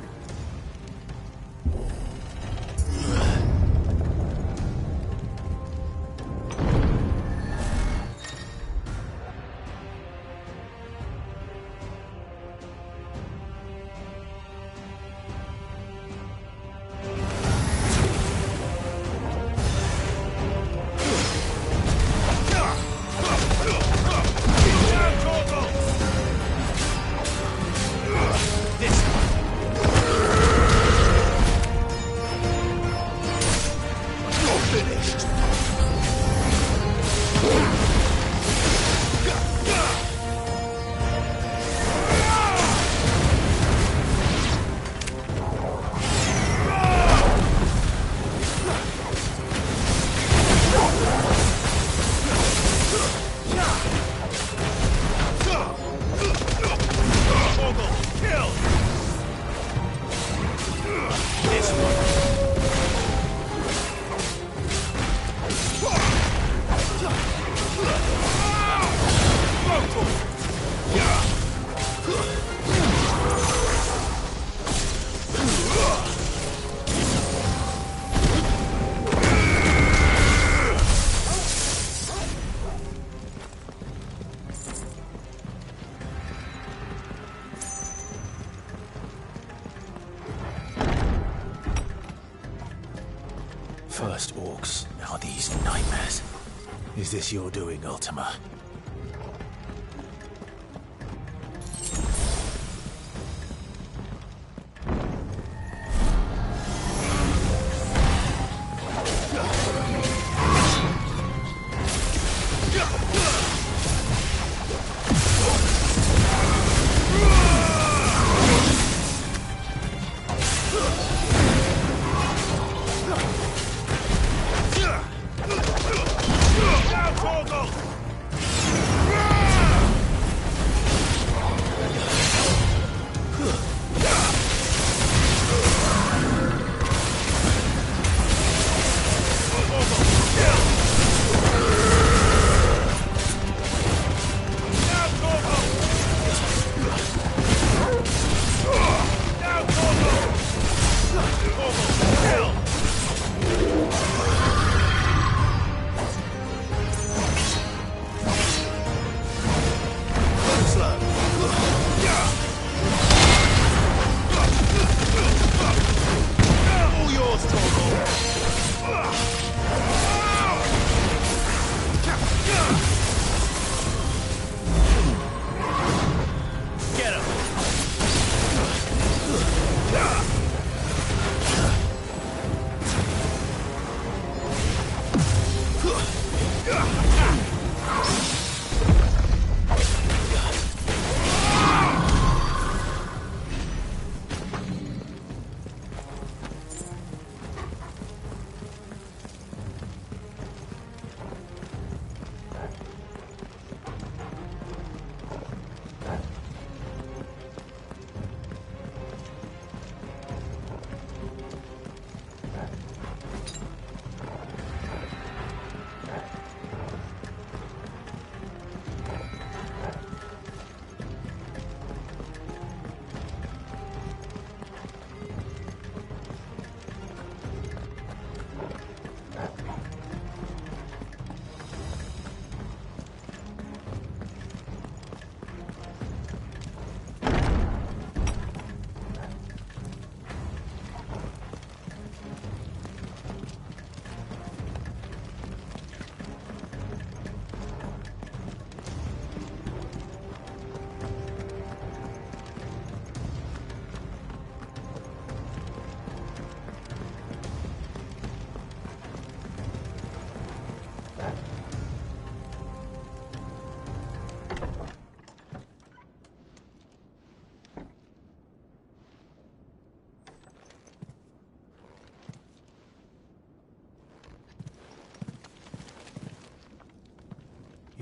First orcs, now these nightmares. Is this your doing, Ultima?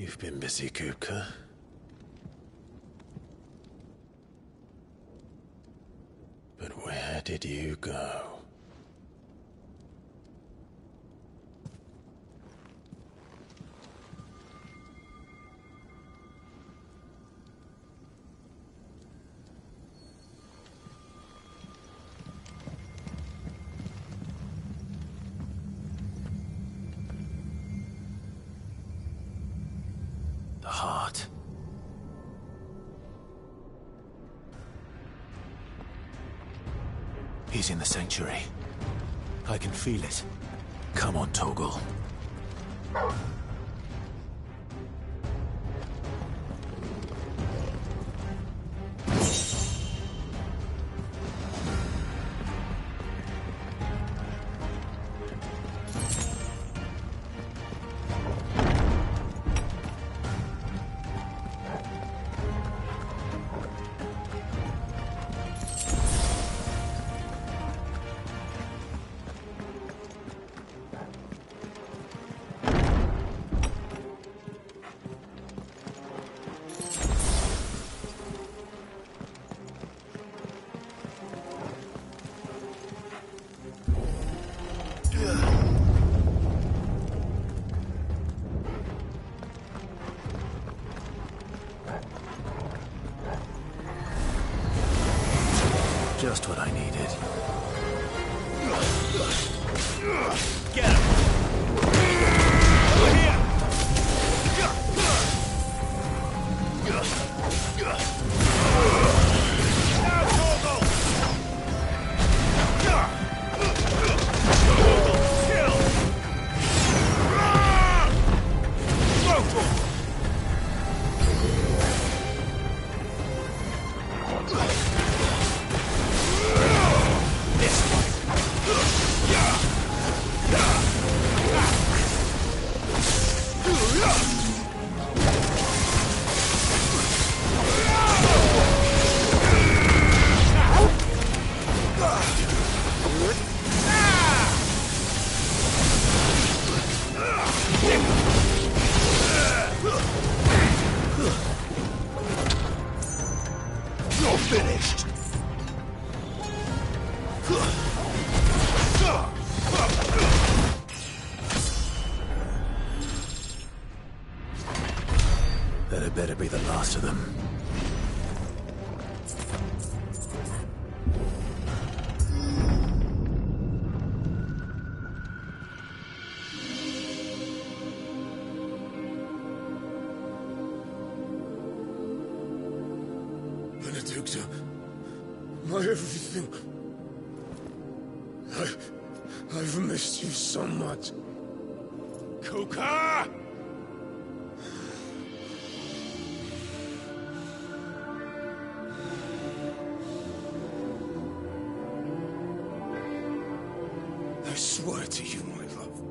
You've been busy, Kupka. But where did you go? The heart. He's in the sanctuary. I can feel it. Come on, Torgal. Just what I needed. Get him! Over here! Now, Torgal! Kill! You're finished. That had better be the last of them. Benedicta, my everything. I've missed you so much. Kuka! I swear to you, my love,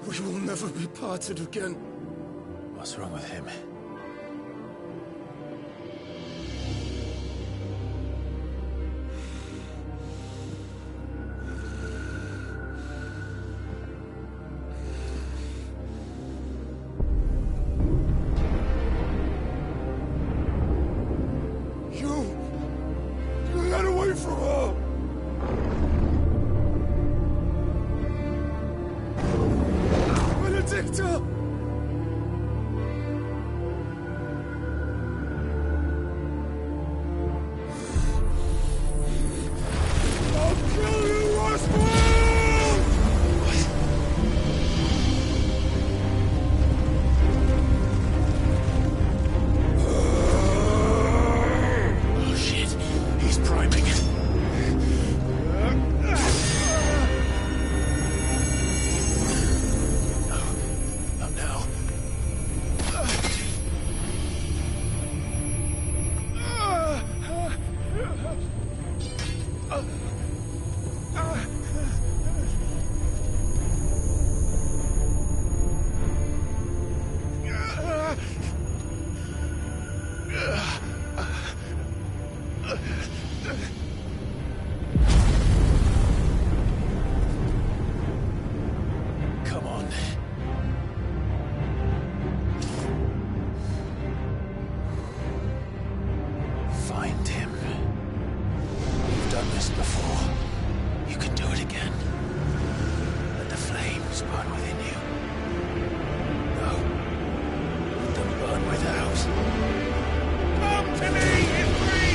we will never be parted again. What's wrong with him? You got away from her! Benedicta! I'll kill you, Oswald! Oh shit, he's priming. Not now. Come on. done this before. You can do it again. Let the flames burn within you. No. Let them burn without. Come to me, Ifrit!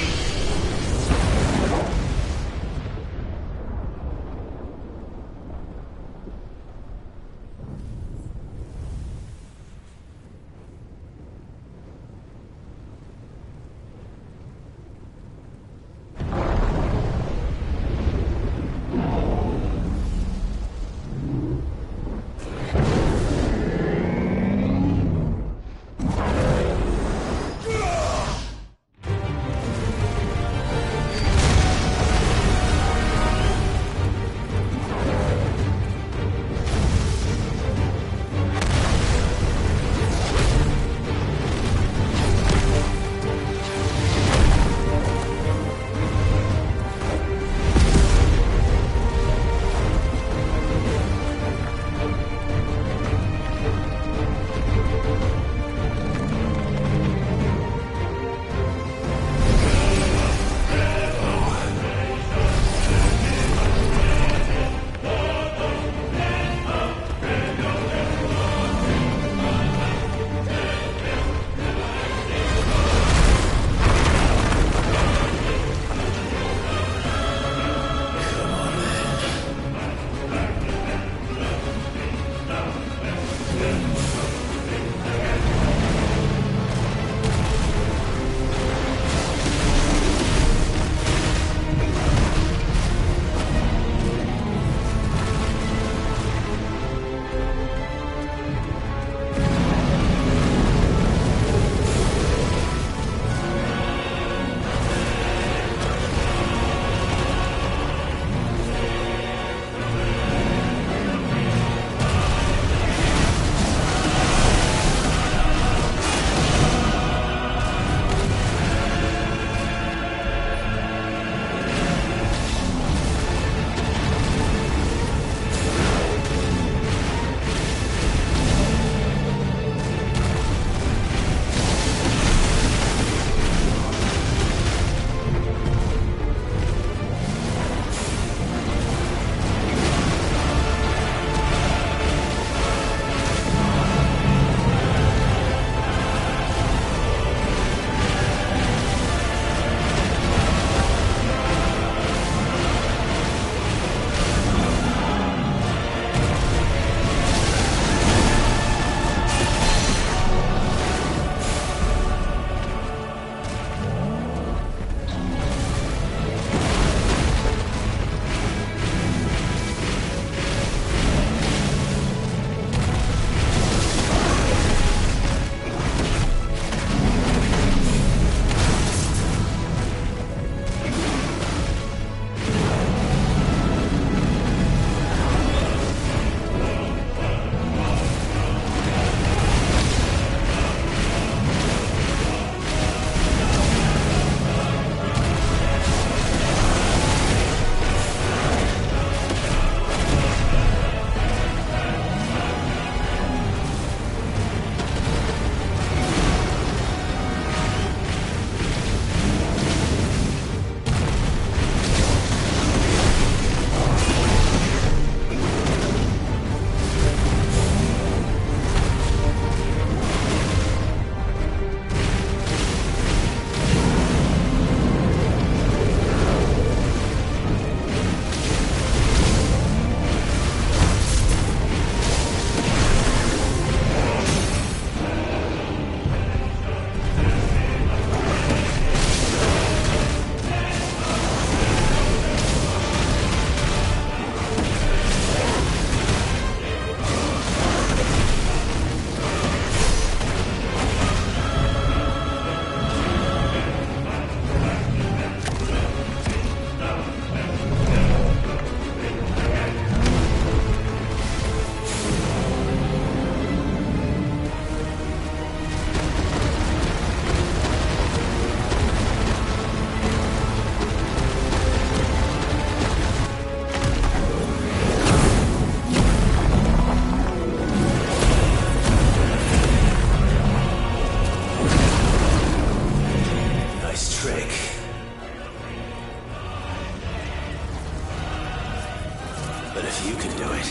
But if you can do it,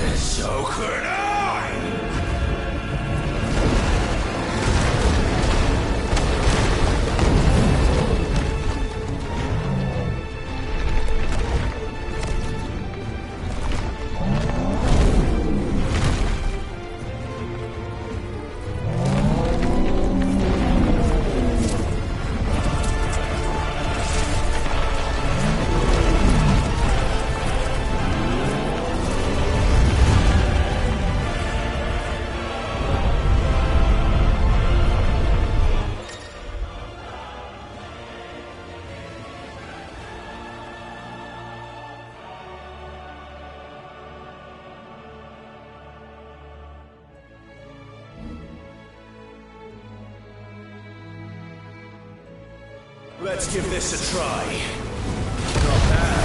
then so could I! Let's give this a try. Not bad.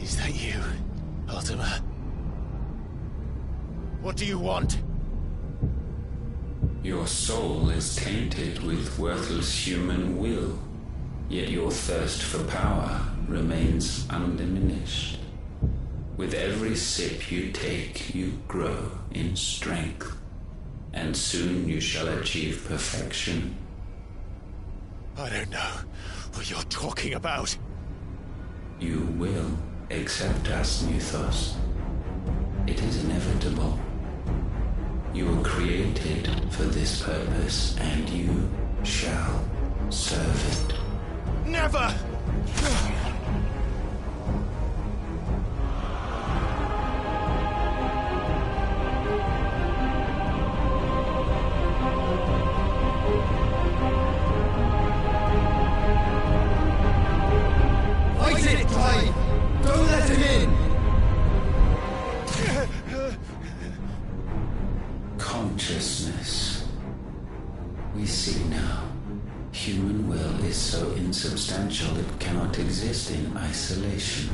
Is that you, Ultima? What do you want? Your soul is tainted with worthless human will, yet your thirst for power remains undiminished. With every sip you take, you grow in strength, and soon you shall achieve perfection. I don't know what you're talking about. You will accept us, Mythos. It is inevitable. You were created for this purpose, and you shall serve it. Never! Fight it, Clyde! Don't let him in! Consciousness. We see now. Human will is so insubstantial it cannot exist in isolation.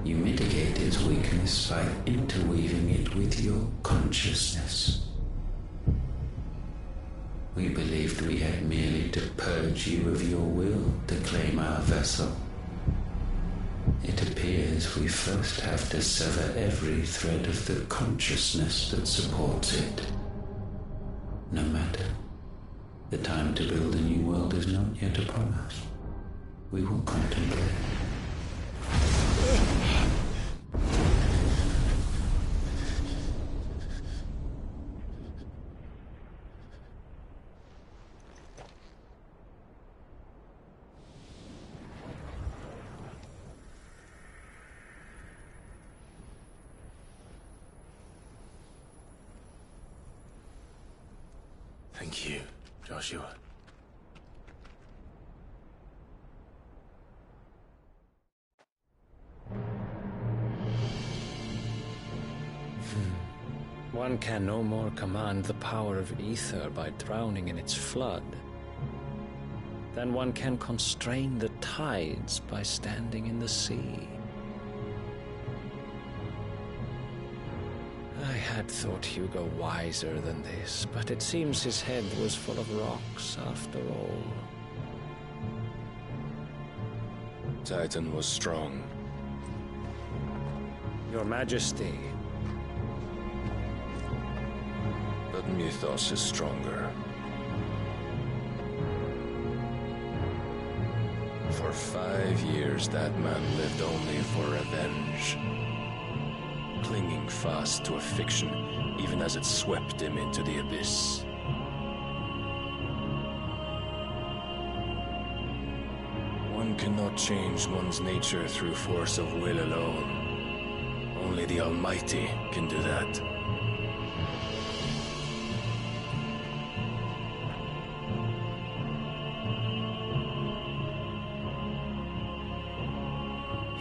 You mitigate its weakness by interweaving it with your consciousness. We believed we had merely to purge you of your will to claim our vessel. It appears we first have to sever every thread of the consciousness that supports it. No matter. The time to build a new world is not yet upon us. We will contemplate. Thank you, Joshua. One can no more command the power of ether by drowning in its flood than one can constrain the tides by standing in the sea. I had thought Hugo wiser than this, but it seems his head was full of rocks after all. Titan was strong. Your Majesty. But Mythos is stronger. For 5 years, that man lived only for revenge. Clinging fast to a fiction, even as it swept him into the abyss. One cannot change one's nature through force of will alone. Only the Almighty can do that.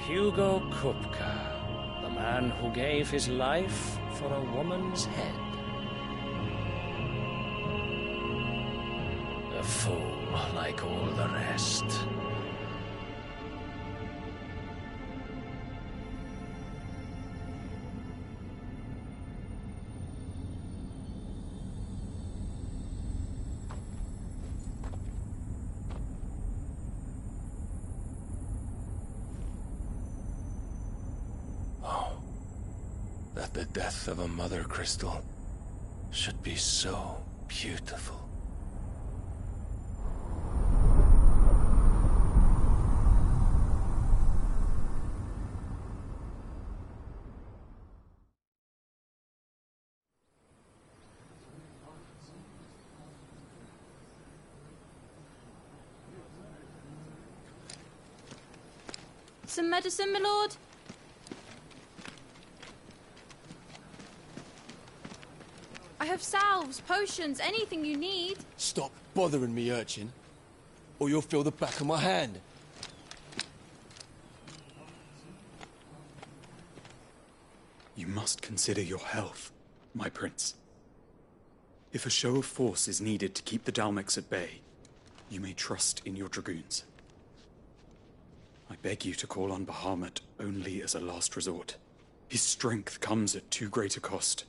Hugo Kupka, the man who gave his life for a woman's head. A fool like all the rest. That the death of a mother crystal should be so beautiful. Some medicine, my lord? I have salves, potions, anything you need. Stop bothering me, urchin, or you'll feel the back of my hand. You must consider your health, my prince. If a show of force is needed to keep the Dalmex at bay, you may trust in your dragoons. I beg you to call on Bahamut only as a last resort. His strength comes at too great a cost.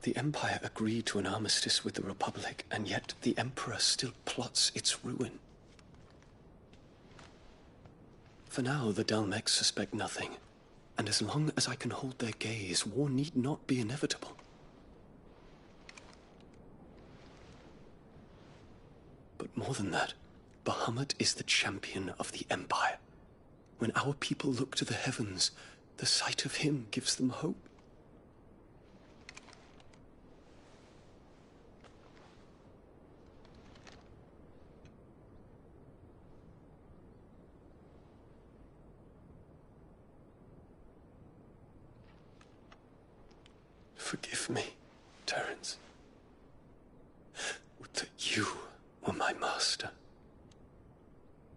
The Empire agreed to an armistice with the Republic, and yet the Emperor still plots its ruin. For now, the Dalmex suspect nothing, and as long as I can hold their gaze, war need not be inevitable. But more than that, Bahamut is the champion of the Empire. When our people look to the heavens, the sight of him gives them hope. Forgive me, Terence. Would that you were my master.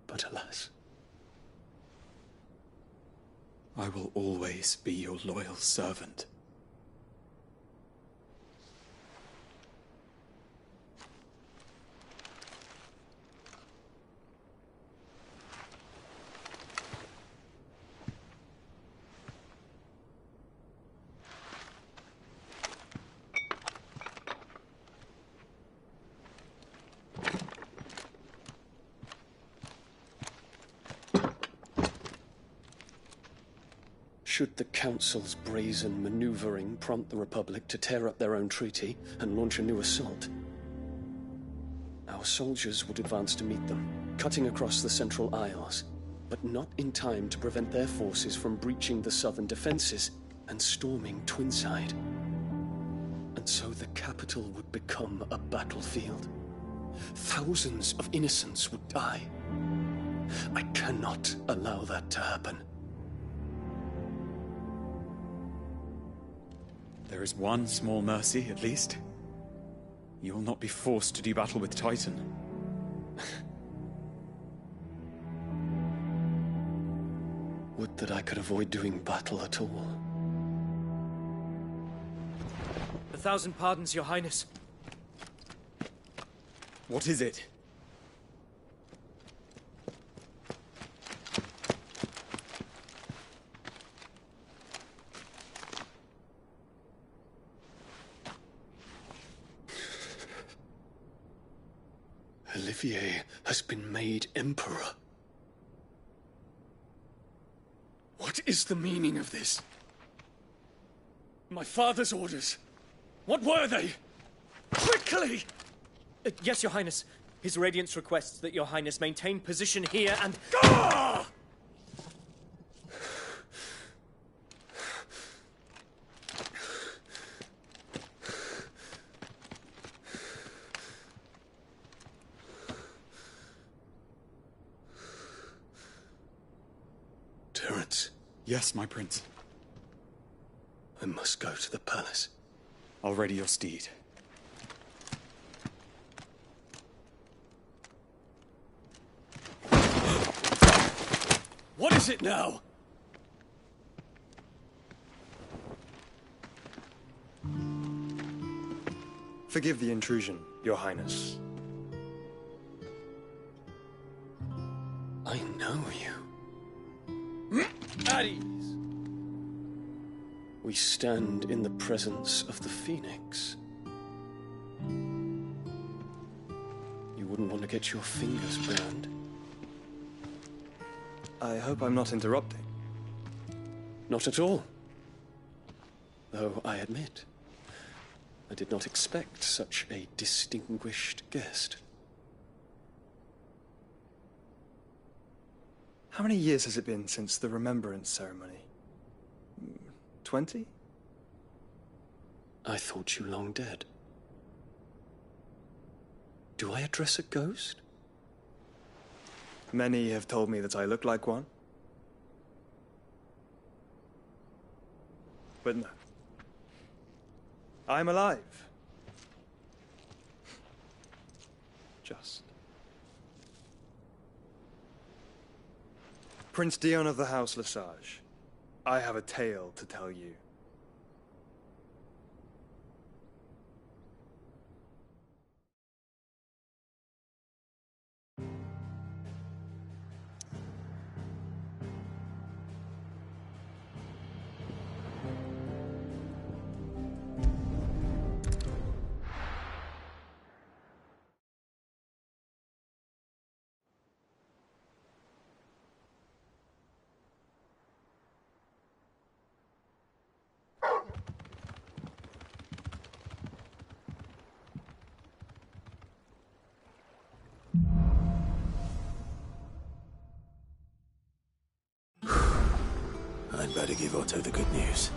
But alas. I will always be your loyal servant. Should the Council's brazen maneuvering prompt the Republic to tear up their own treaty and launch a new assault, our soldiers would advance to meet them, cutting across the Central Isles, but not in time to prevent their forces from breaching the southern defenses and storming Twinside. And so the capital would become a battlefield. Thousands of innocents would die. I cannot allow that to happen. There is one small mercy, at least. You will not be forced to do battle with Titan. Would that I could avoid doing battle at all. 1,000 pardons, Your Highness. What is it? Olivier has been made Emperor. What is the meaning of this? My father's orders. What were they? Quickly! Yes, Your Highness. His Radiance requests that Your Highness maintain position here and... Ah! Terence. Yes, my prince. I must go to the palace. I'll ready your steed. What is it now? Forgive the intrusion, Your Highness. I know you. At ease. We stand in the presence of the Phoenix. You wouldn't want to get your fingers burned. I hope I'm not interrupting. Not at all. Though I admit, I did not expect such a distinguished guest. How many years has it been since the Remembrance ceremony? 20? I thought you long dead. Do I address a ghost? Many have told me that I look like one. But no. I'm alive. Just. Prince Dion of the House Lesage, I have a tale to tell you. I'd better give Otto the good news.